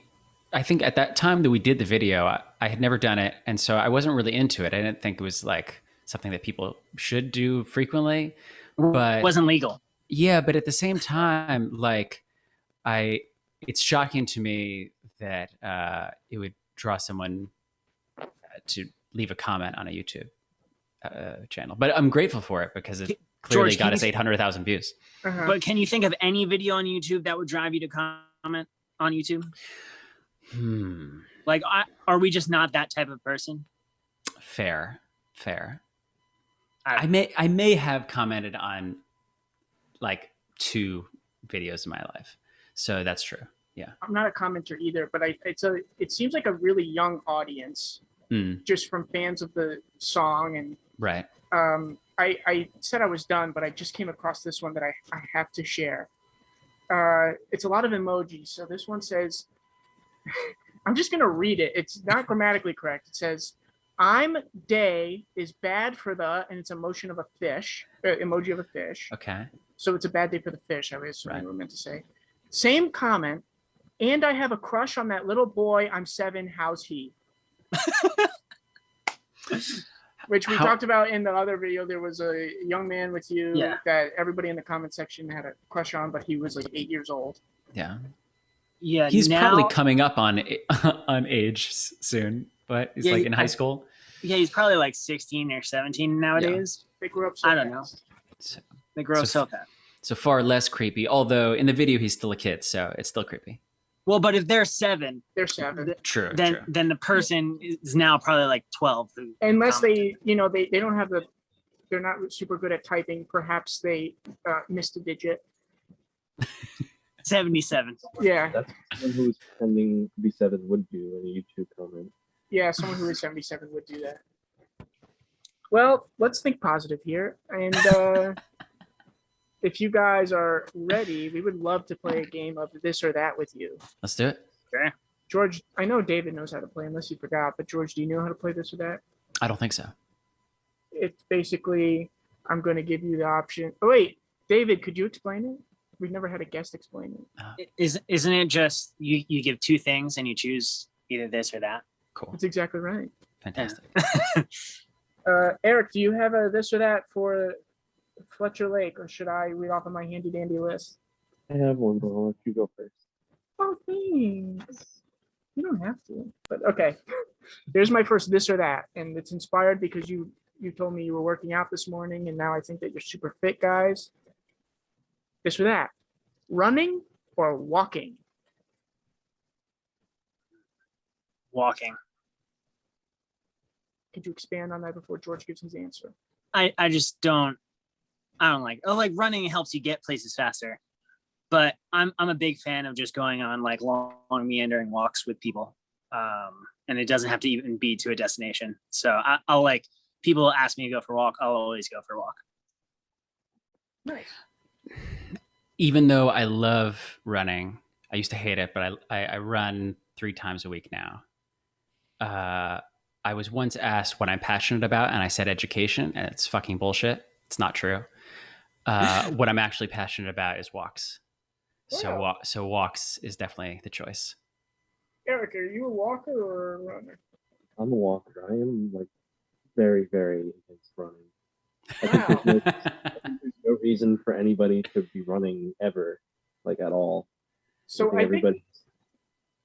I think at that time that we did the video, I had never done it, and so I wasn't really into it. I didn't think it was like something that people should do frequently. But It wasn't legal. yeah, but at the same time, like it's shocking to me that it would draw someone to leave a comment on a YouTube channel. But I'm grateful for it because it clearly George, got us 800,000 views. But can you think of any video on YouTube that would drive you to comment on YouTube? Like, are we just not that type of person? Fair. I may have commented on like 2 videos in my life, so that's true. Yeah, I'm not a commenter either, but it seems like a really young audience, just from fans of the song. And right. I said I was done, but I just came across this one that I have to share. It's a lot of emojis. So this one says, I'm just going to read it. It's not grammatically correct. It says, I'm day is bad for the, and it's emoji of a fish. Okay. So it's a bad day for the fish, I was assuming we were meant to say. Same comment, and I have a crush on that little boy. I'm 7. How's he? Which we talked about in the other video. There was a young man with you that everybody in the comment section had a crush on, but he was like 8 years old. Yeah. Yeah. He's probably coming up on age soon, but he's like in high school. Yeah, he's probably like 16 or 17 nowadays. Yeah. They grew up so I don't know. They grow up so fast. So far less creepy, although in the video he's still a kid, so it's still creepy. Well, but if they're 7, True. Then the person is now probably like 12. Unless they don't have they're not super good at typing. Perhaps they missed a digit. 77. Yeah. That's someone who's pretending to be 7 would do in a YouTube comment. Yeah, someone who is 77 would do that. Well, let's think positive here. And if you guys are ready, we would love to play a game of this or that with you. Let's do it. Sure. George, I know David knows how to play, unless you forgot. But George, do you know how to play this or that? I don't think so. It's basically, I'm going to give you the option. Oh, wait, David, could you explain it? We've never had a guest explain it. Isn't it just you give 2 things and you choose either this or that? Cool. That's exactly right. Fantastic. Eric, do you have a this or that for Fletcher Lake, or should I read off of my handy dandy list? I have one, but I'll let you go first. Oh, thanks. You don't have to, but okay. Here's my first this or that, and it's inspired because you told me you were working out this morning, and now I think that you're super fit, guys. This or that, running or walking? Walking. Could you expand on that before George gives his answer? I just don't. I don't like. Oh, like running helps you get places faster, but I'm a big fan of just going on like long meandering walks with people, and it doesn't have to even be to a destination. So I'll like people ask me to go for a walk. I'll always go for a walk. Nice. Even though I love running, I used to hate it, but I run 3 times a week now. I was once asked what I'm passionate about, and I said education, and it's fucking bullshit. It's not true. What I'm actually passionate about is walks. Wow. So walks is definitely the choice. Eric, are you a walker or a runner? I'm a walker. I am like very, very against running. Wow. I think there's no reason for anybody to be running ever, like at all. So I think everybody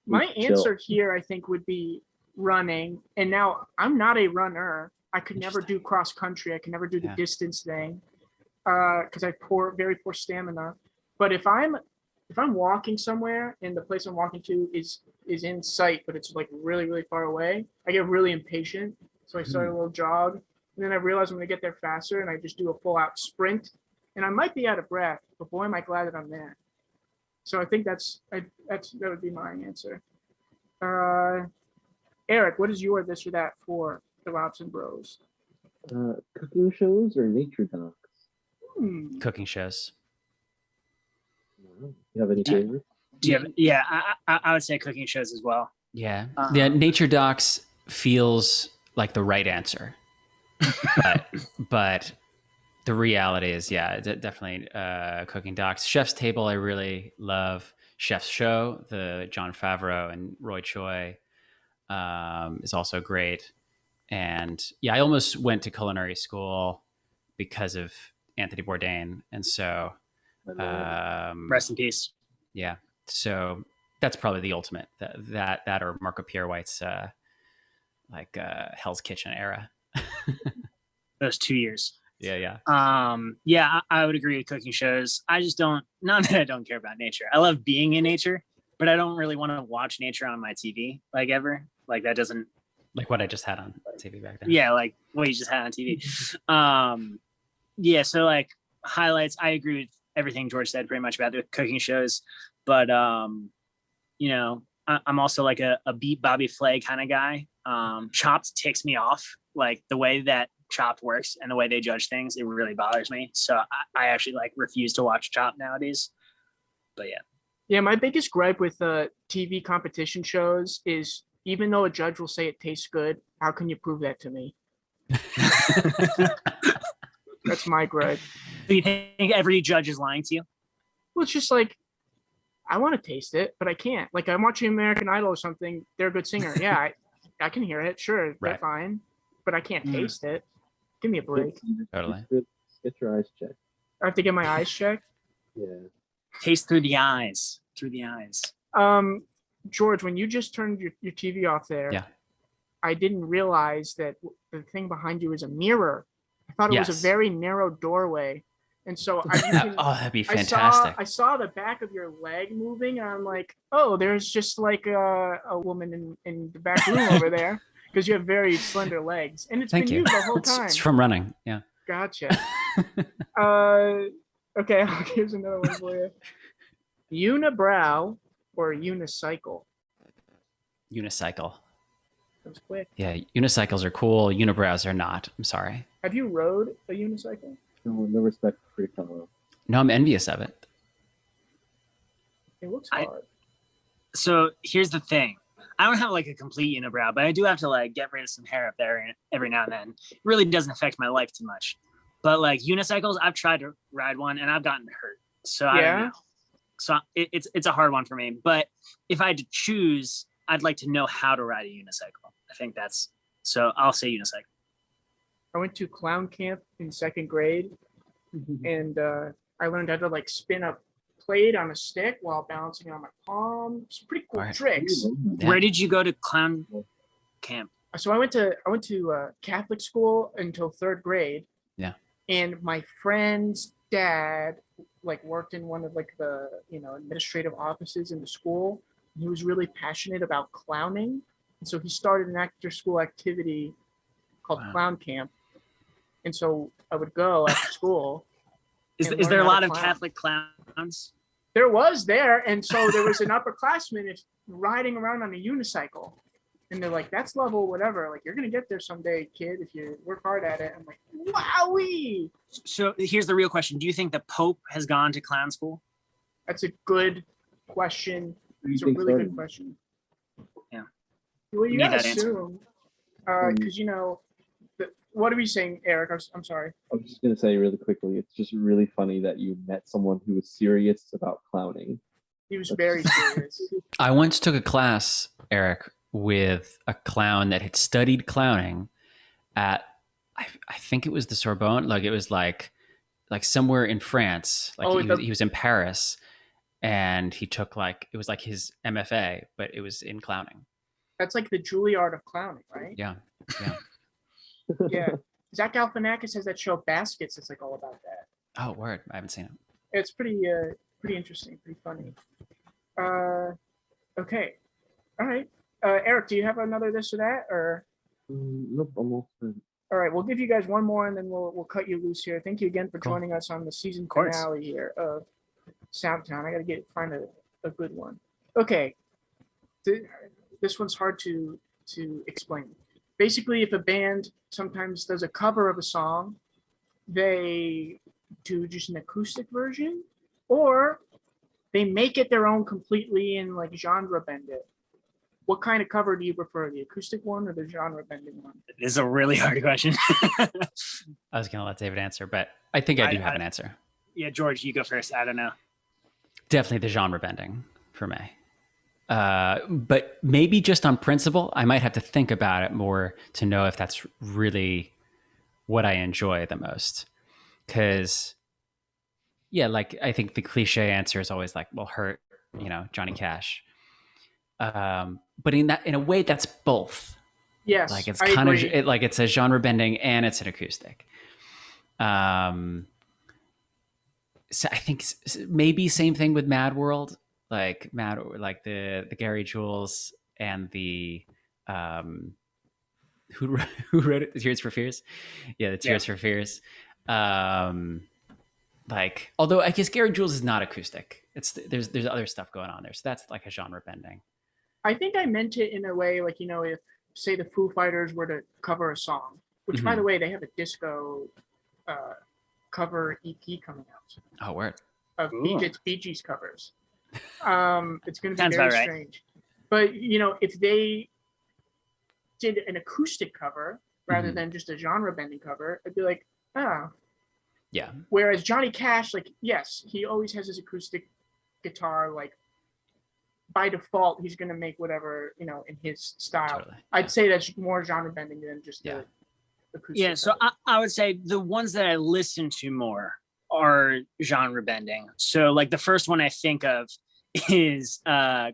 my needs to chill. answer here, I think, would be running. And now I'm not a runner. I could never do cross country. I can never do the distance thing because I have very poor stamina. But if I'm walking somewhere and the place I'm walking to is in sight, but it's like really, really far away, I get really impatient. So I start a little jog, and then I realize I'm going to get there faster, and I just do a full out sprint. And I might be out of breath, but boy, am I glad that I'm there. So I think that would be my answer. Eric, what is your this or that for the Robson Bros? Cooking shows or nature docs? Cooking shows. You have any favorites? Do you have? Yeah, I would say cooking shows as well. Yeah. Yeah. Nature docs feels like the right answer, but the reality is, definitely cooking docs. Chef's Table, I really love. Chef's Show, the Jon Favreau and Roy Choi, is also great. And yeah, I almost went to culinary school because of Anthony Bourdain, and so Rest in peace. yeah, so that's probably the ultimate, that or Marco Pierre White's Hell's Kitchen era. Those 2 years. Yeah. Yeah, I would agree with cooking shows. I just don't, not that I don't care about nature. I love being in nature, but I don't really want to watch nature on my TV, like, ever. Like, that doesn't, like what I just had on TV back then. yeah, like what you just had on TV. Yeah, so like highlights, I agree with everything George said pretty much about the cooking shows, but you know, I'm also like a beat Bobby Flay kind of guy. Chopped ticks me off, like the way that Chopped works and the way they judge things, it really bothers me. So I actually like refuse to watch Chopped nowadays. But yeah, my biggest gripe with TV competition shows is, even though a judge will say it tastes good, how can you prove that to me? That's my gripe. do you think every judge is lying to you? Well, it's just like, I want to taste it, but I can't. Like, I'm watching American Idol or something. They're a good singer. Yeah, I can hear it. Sure, they're fine, but I can't taste it. Give me a break. Totally. Get your eyes checked. I have to get my eyes checked. Yeah. Taste through the eyes. Through the eyes. George, when you just turned your TV off there, Yeah. I didn't realize that the thing behind you is a mirror. I thought it was a very narrow doorway. And so that'd be fantastic. I saw the back of your leg moving, and I'm like, oh, there's just like a woman in the back room over there, because you have very slender legs. And it's been you the whole time. It's from running. Yeah. Gotcha. Okay, here's another one for you. Unibrow or unicycle? Unicycle. That was quick. Yeah, unicycles are cool. Unibrows are not. I'm sorry. Have you rode a unicycle? No respect for your fellow. No, I'm envious of it. It looks hard. So here's the thing. I don't have like a complete unibrow, but I do have to like get rid of some hair up there every now and then. It really doesn't affect my life too much. But like unicycles, I've tried to ride one and I've gotten hurt. So I don't know. So it's a hard one for me. But if I had to choose, I'd like to know how to ride a unicycle. I think that's, so I'll say unicycle. I went to clown camp in 2nd grade, and I learned how to like spin a plate on a stick while balancing on my palm. Some pretty cool tricks. Yeah. Where did you go to clown camp? So I went to Catholic school until 3rd grade. Yeah. And my friend's dad like worked in one of like the administrative offices in the school. He was really passionate about clowning, and so he started an after-school activity called Clown Camp. And so I would go after school. Is there a lot of Catholic clowns? There was there. And so there was an upperclassman riding around on a unicycle. And they're like, that's level whatever. Like, you're going to get there someday, kid, if you work hard at it. I'm like, wowee. So here's the real question. Do you think the Pope has gone to clown school? That's a good question. It's a really good question. Yeah. Well, you gotta assume, because what are we saying, Eric? I'm sorry. I was just gonna say really quickly. It's just really funny that you met someone who was serious about clowning. He was very serious. I once took a class, Eric, with a clown that had studied clowning at, I think it was the Sorbonne. Like, it was like somewhere in France. Like he was in Paris, and he took it was like his MFA, but it was in clowning. That's like the Juilliard of clowning, right? Yeah. Yeah. Zach Galifianakis has that show Baskets. It's like all about that. Oh, word! I haven't seen it. It's pretty interesting, pretty funny. Okay, all right. Eric, do you have another this or that, or? Nope, almost. All right, we'll give you guys one more, and then we'll cut you loose here. Thank you again for joining us on the season finale here of Soundtown. I gotta find a good one. Okay, this one's hard to explain. Basically, if a band sometimes does a cover of a song, they do just an acoustic version, or they make it their own completely and like genre bend it. What kind of cover do you prefer, the acoustic one or the genre bending one? This is a really hard question. I was going to let David answer, but I think I do have an answer. Yeah, George, you go first. I don't know. Definitely the genre bending for me. But maybe just on principle, I might have to think about it more to know if that's really what I enjoy the most. Because, yeah, like I think the cliche answer is always like, well, Hurt, Johnny Cash. But in a way, that's both. Yes, Like it's I kind agree. of like it's a genre bending and it's an acoustic. So I think maybe same thing with Mad World, like the Gary Jules and the who wrote it? The Tears for Fears. Yeah, the Tears for Fears. Like, although I guess Gary Jules is not acoustic. There's other stuff going on there, so that's like a genre bending. I think I meant it in a way like, if say the Foo Fighters were to cover a song, which by the way, they have a disco cover EP coming out. Oh, word. It's Bee Gees covers. It's going to be Sounds very about right. strange. But, if they did an acoustic cover rather than just a genre bending cover, I'd be like, oh. Yeah. Whereas Johnny Cash, like, yes, he always has his acoustic guitar, like, by default, he's going to make whatever, in his style. Totally. I'd say that's more genre bending than just the acoustic. Yeah, so I would say the ones that I listen to more are genre bending. So like the first one I think of is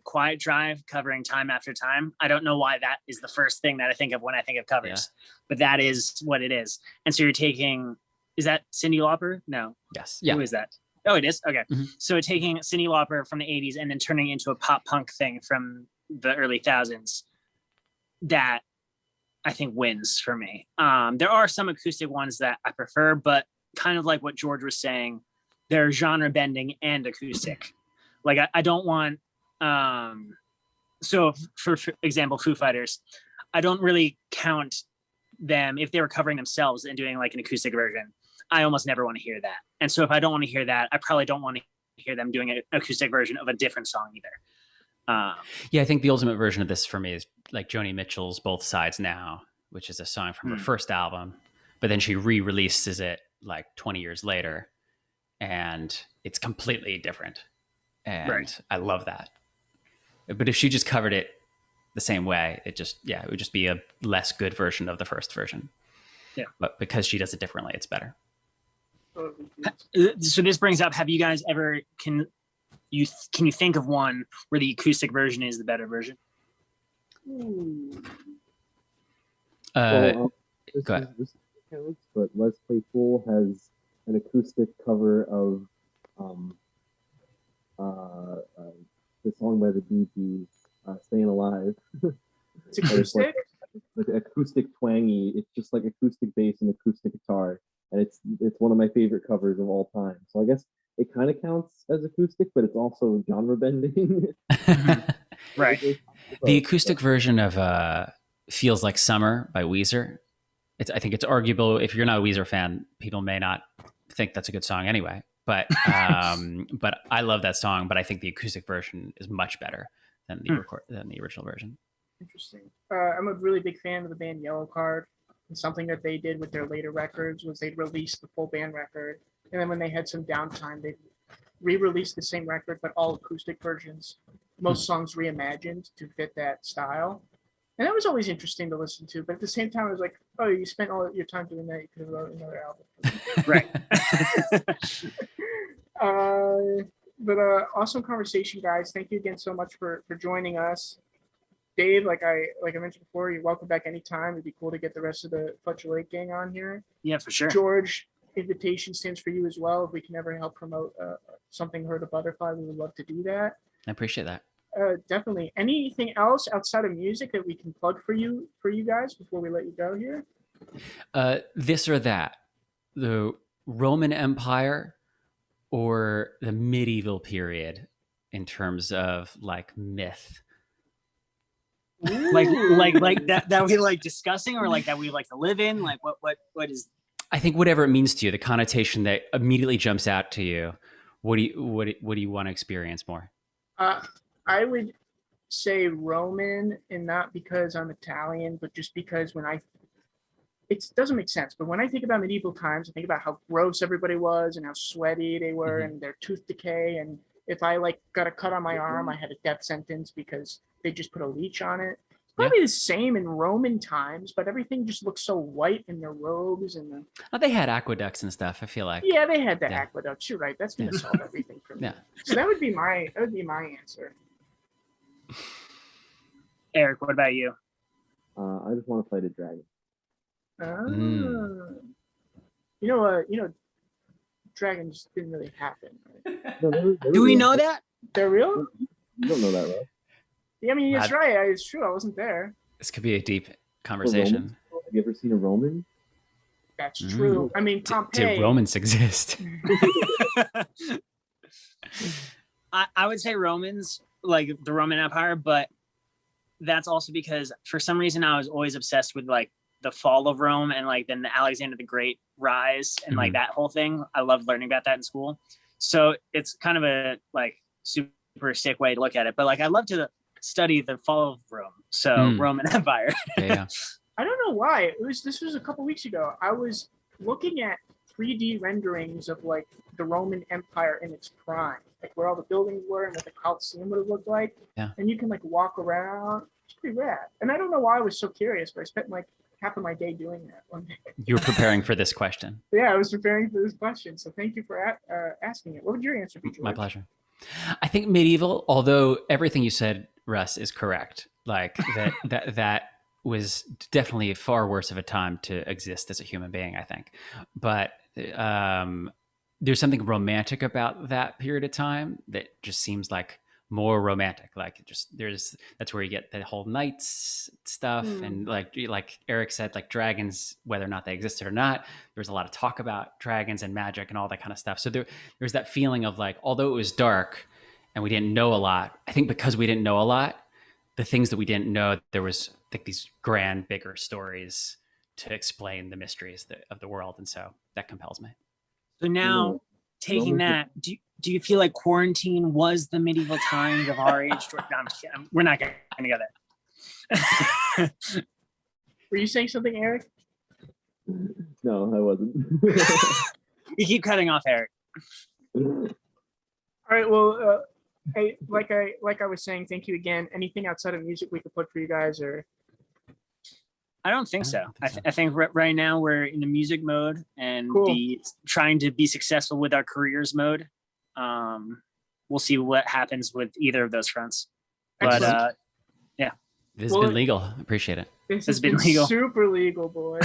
Quiet Drive covering Time After Time. I don't know why that is the first thing that I think of when I think of covers, but that is what it is. And so you're taking, is that Cyndi Lauper? No. Yes. Yeah. Who is that? Oh, it is? Okay. Mm-hmm. So taking Cyndi Lauper from the 80s and then turning it into a pop punk thing from the early 2000s, that I think wins for me. There are some acoustic ones that I prefer, but kind of like what George was saying, they're genre bending and acoustic. Like I don't want, so for example, Foo Fighters, I don't really count them if they were covering themselves and doing like an acoustic version. I almost never want to hear that. And so if I don't want to hear that, I probably don't want to hear them doing an acoustic version of a different song either. Yeah, I think the ultimate version of this for me is like Joni Mitchell's Both Sides Now, which is a song from her first album, but then she re-releases it like 20 years later and it's completely different. And I love that. But if she just covered it the same way, it would just be a less good version of the first version. Yeah. But because she does it differently, it's better. So this brings up, have you guys ever, can you think of one where the acoustic version is the better version? Go ahead. This counts, but Les Claypool has an acoustic cover of the song by the Bee Gees, "Staying Alive." It's acoustic? Like acoustic twangy. It's just like acoustic bass and acoustic guitar, and it's one of my favorite covers of all time. So I guess it kind of counts as acoustic, but it's also genre bending. Right. The acoustic version of "Feels Like Summer" by Weezer. I think it's arguable. If you're not a Weezer fan, people may not think that's a good song anyway. But but I love that song. But I think the acoustic version is much better than the original version. Interesting. I'm a really big fan of the band Yellow Card. And something that they did with their later records was they'd release the full band record, and then when they had some downtime, they'd re-release the same record but all acoustic versions. Most songs reimagined to fit that style. And that was always interesting to listen to. But at the same time, I was like, oh, you spent all your time doing that. You could have wrote another album. Right. But awesome conversation, guys. Thank you again so much for joining us. Dave, like I mentioned before, you're welcome back anytime. It'd be cool to get the rest of the Fletcher Lake gang on here. Yeah, for sure. George, invitation stands for you as well. If we can ever help promote something Heard a Butterfly, we would love to do that. I appreciate that. Definitely. Anything else outside of music that we can plug for you guys before we let you go here? This or that, the Roman Empire or the medieval period in terms of like myth. like that we like discussing, or like that we like to live in, like what is, I think whatever it means to you, the connotation that immediately jumps out to you. What do you want to experience more? I would say Roman, and not because I'm Italian, but just because it doesn't make sense, but when I think about medieval times, I think about how gross everybody was and how sweaty they were and their tooth decay, and if I like got a cut on my arm, I had a death sentence because they just put a leech on it. It's probably the same in Roman times, but everything just looks so white in their robes and the. Oh, they had aqueducts and stuff. I feel like. Yeah, they had the Yeah. aqueducts. You're right. That's gonna solve everything for me. Yeah. So that would be my answer. Eric, what about you? I just want to fight a dragon. You know, dragons didn't really happen. Right? No, Do we know that? They're real? You don't know that, right? Yeah, I mean, it's right. It's true. I wasn't there. This could be a deep conversation. Have you ever seen a Roman? That's true. I mean, Pompeii. Did Romans exist? I would say Romans, like the Roman Empire, but that's also because for some reason I was always obsessed with like the fall of Rome and like then the Alexander the Great rise and like that whole thing. I loved learning about that in school. So it's kind of a like super sick way to look at it. But like I love to study the fall of Rome. So Roman Empire. Yeah. I don't know why. This was a couple weeks ago. I was looking at 3D renderings of like the Roman Empire in its prime, like where all the buildings were and what the Colosseum would have looked like. Yeah. And you can like walk around. It's pretty rad. And I don't know why I was so curious, but I spent like half of my day doing that one day. You were preparing for this question. Yeah, I was preparing for this question. So thank you for asking it. What would your answer be, George? My pleasure. I think medieval, although everything you said, Russ, is correct. Like that was definitely far worse of a time to exist as a human being, I think. But there's something romantic about that period of time that just seems like more romantic. Like that's where you get the whole knights stuff. And like Eric said, like dragons, whether or not they existed or not, there's a lot of talk about dragons and magic and all that kind of stuff. So there's that feeling of like, although it was dark and we didn't know a lot, I think because we didn't know a lot, the things that we didn't know, there was like these grand, bigger stories to explain the mysteries of the world. And so that compels me. So now taking that, do you feel like quarantine was the medieval times of our age? No, I'm just kidding. We're not going to go there. Were you saying something, Eric? No, I wasn't. You keep cutting off Eric. All right. Well, hey, like I was saying, thank you again. Anything outside of music we could put for you guys, or? I don't think so. I think right now we're in the music mode and trying to be successful with our careers mode. We'll see what happens with either of those fronts. But yeah, this has been legal. Appreciate it. This has been legal. Super legal, boys.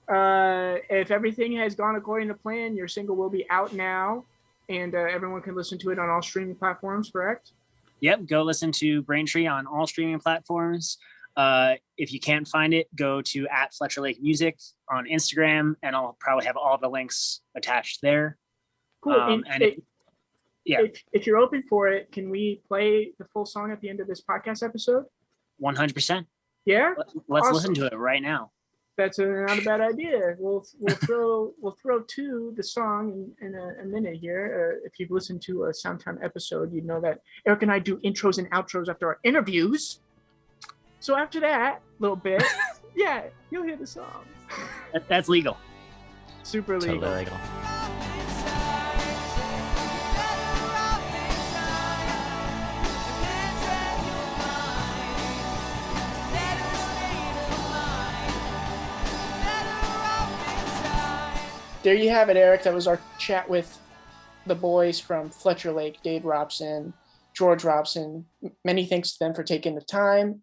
If everything has gone according to plan, your single will be out now, and everyone can listen to it on all streaming platforms. Correct? Yep. Go listen to Braintree on all streaming platforms. If you can't find it, go to @Fletcher Lake Music on Instagram, and I'll probably have all the links attached there. Cool. If you're open for it, can we play the full song at the end of this podcast episode? 100%. Yeah. Let's listen to it right now. That's not a bad idea. We'll throw to the song in a minute here. If you've listened to a Soundtime episode, you know that Eric and I do intros and outros after our interviews. So after that little bit, yeah, you'll hear the song. That's legal. Super legal. Totally legal. There you have it, Eric. That was our chat with the boys from Fletcher Lake, Dave Robson, George Robson. Many thanks to them for taking the time.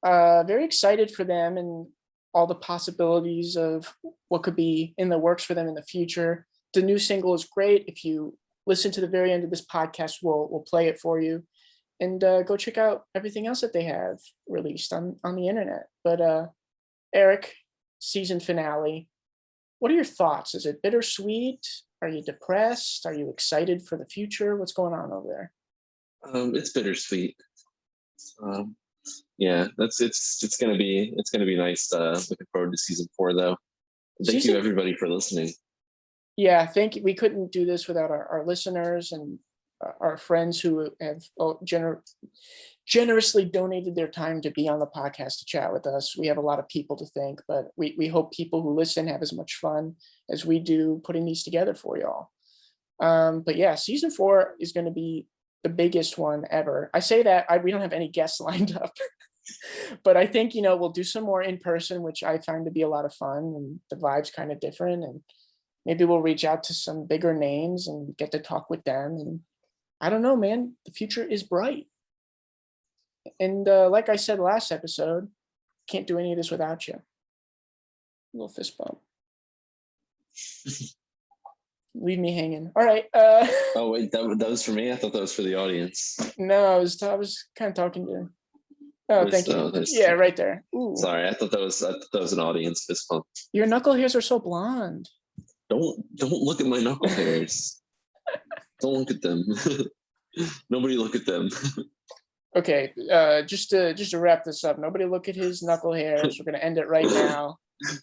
Very excited for them and all the possibilities of what could be in the works for them in the future. The new single is great. If you listen to the very end of this podcast, we'll play it for you. And go check out everything else that they have released on the internet. But Eric, season finale. What are your thoughts? Is it bittersweet? Are you depressed? Are you excited for the future? What's going on over there? It's bittersweet. Yeah, it's gonna be nice. Looking forward to season 4 though. Thank you everybody for listening. Yeah, thank you. We couldn't do this without our listeners and our friends who have generously donated their time to be on the podcast to chat with us. We have a lot of people to thank, but we hope people who listen have as much fun as we do putting these together for y'all. But yeah, season 4 is going to be the biggest one ever. I say that we don't have any guests lined up, but I think, we'll do some more in person, which I find to be a lot of fun, and the vibe's kind of different. And maybe we'll reach out to some bigger names and get to talk with them. And I don't know, man, the future is bright. And like I said last episode, can't do any of this without you. A little fist bump. Leave me hanging. All right. Oh wait, that was for me. I thought that was for the audience. No, I was kind of talking to. Oh, thank you. Yeah, right there. Ooh. Sorry, I thought that was an audience fist bump. Your knuckle hairs are so blonde. Don't look at my knuckle hairs. Don't look at them. Nobody look at them. Okay, just to wrap this up, nobody look at his knuckle hairs. We're gonna end it right now.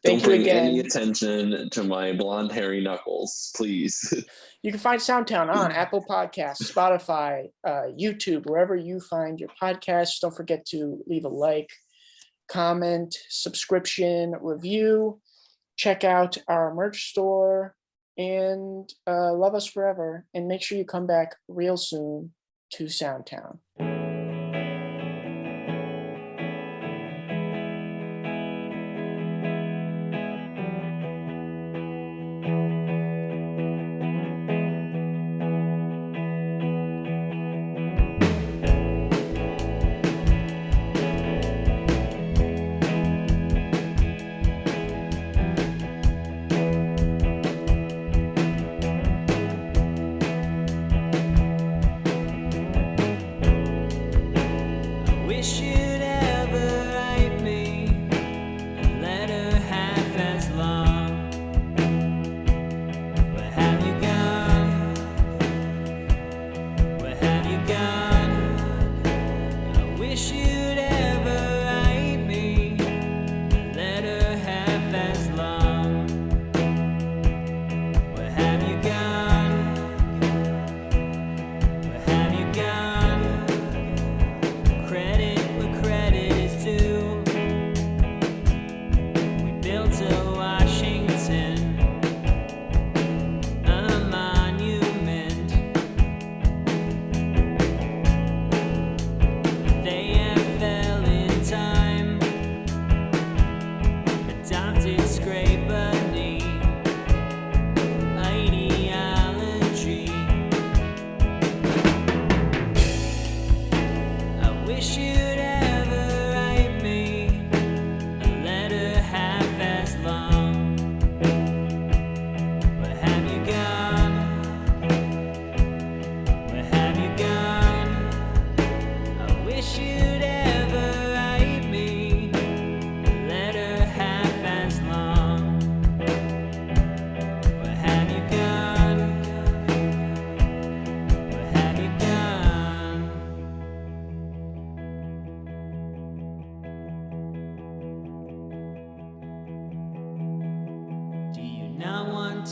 Thank you again. Any attention to my blonde hairy knuckles, please. You can find Soundtown on Apple Podcasts, Spotify, YouTube, wherever you find your podcasts. Don't forget to leave a like, comment, subscription, review. Check out our merch store, and love us forever. And make sure you come back real soon to Soundtown.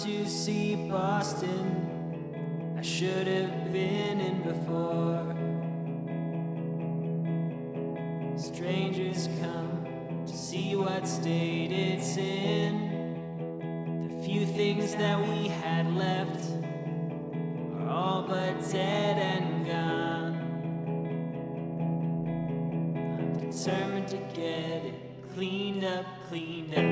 To see Boston, I should have been in before. Strangers come to see what state it's in. The few things that we had left are all but dead and gone. I'm determined to get it cleaned up, cleaned up.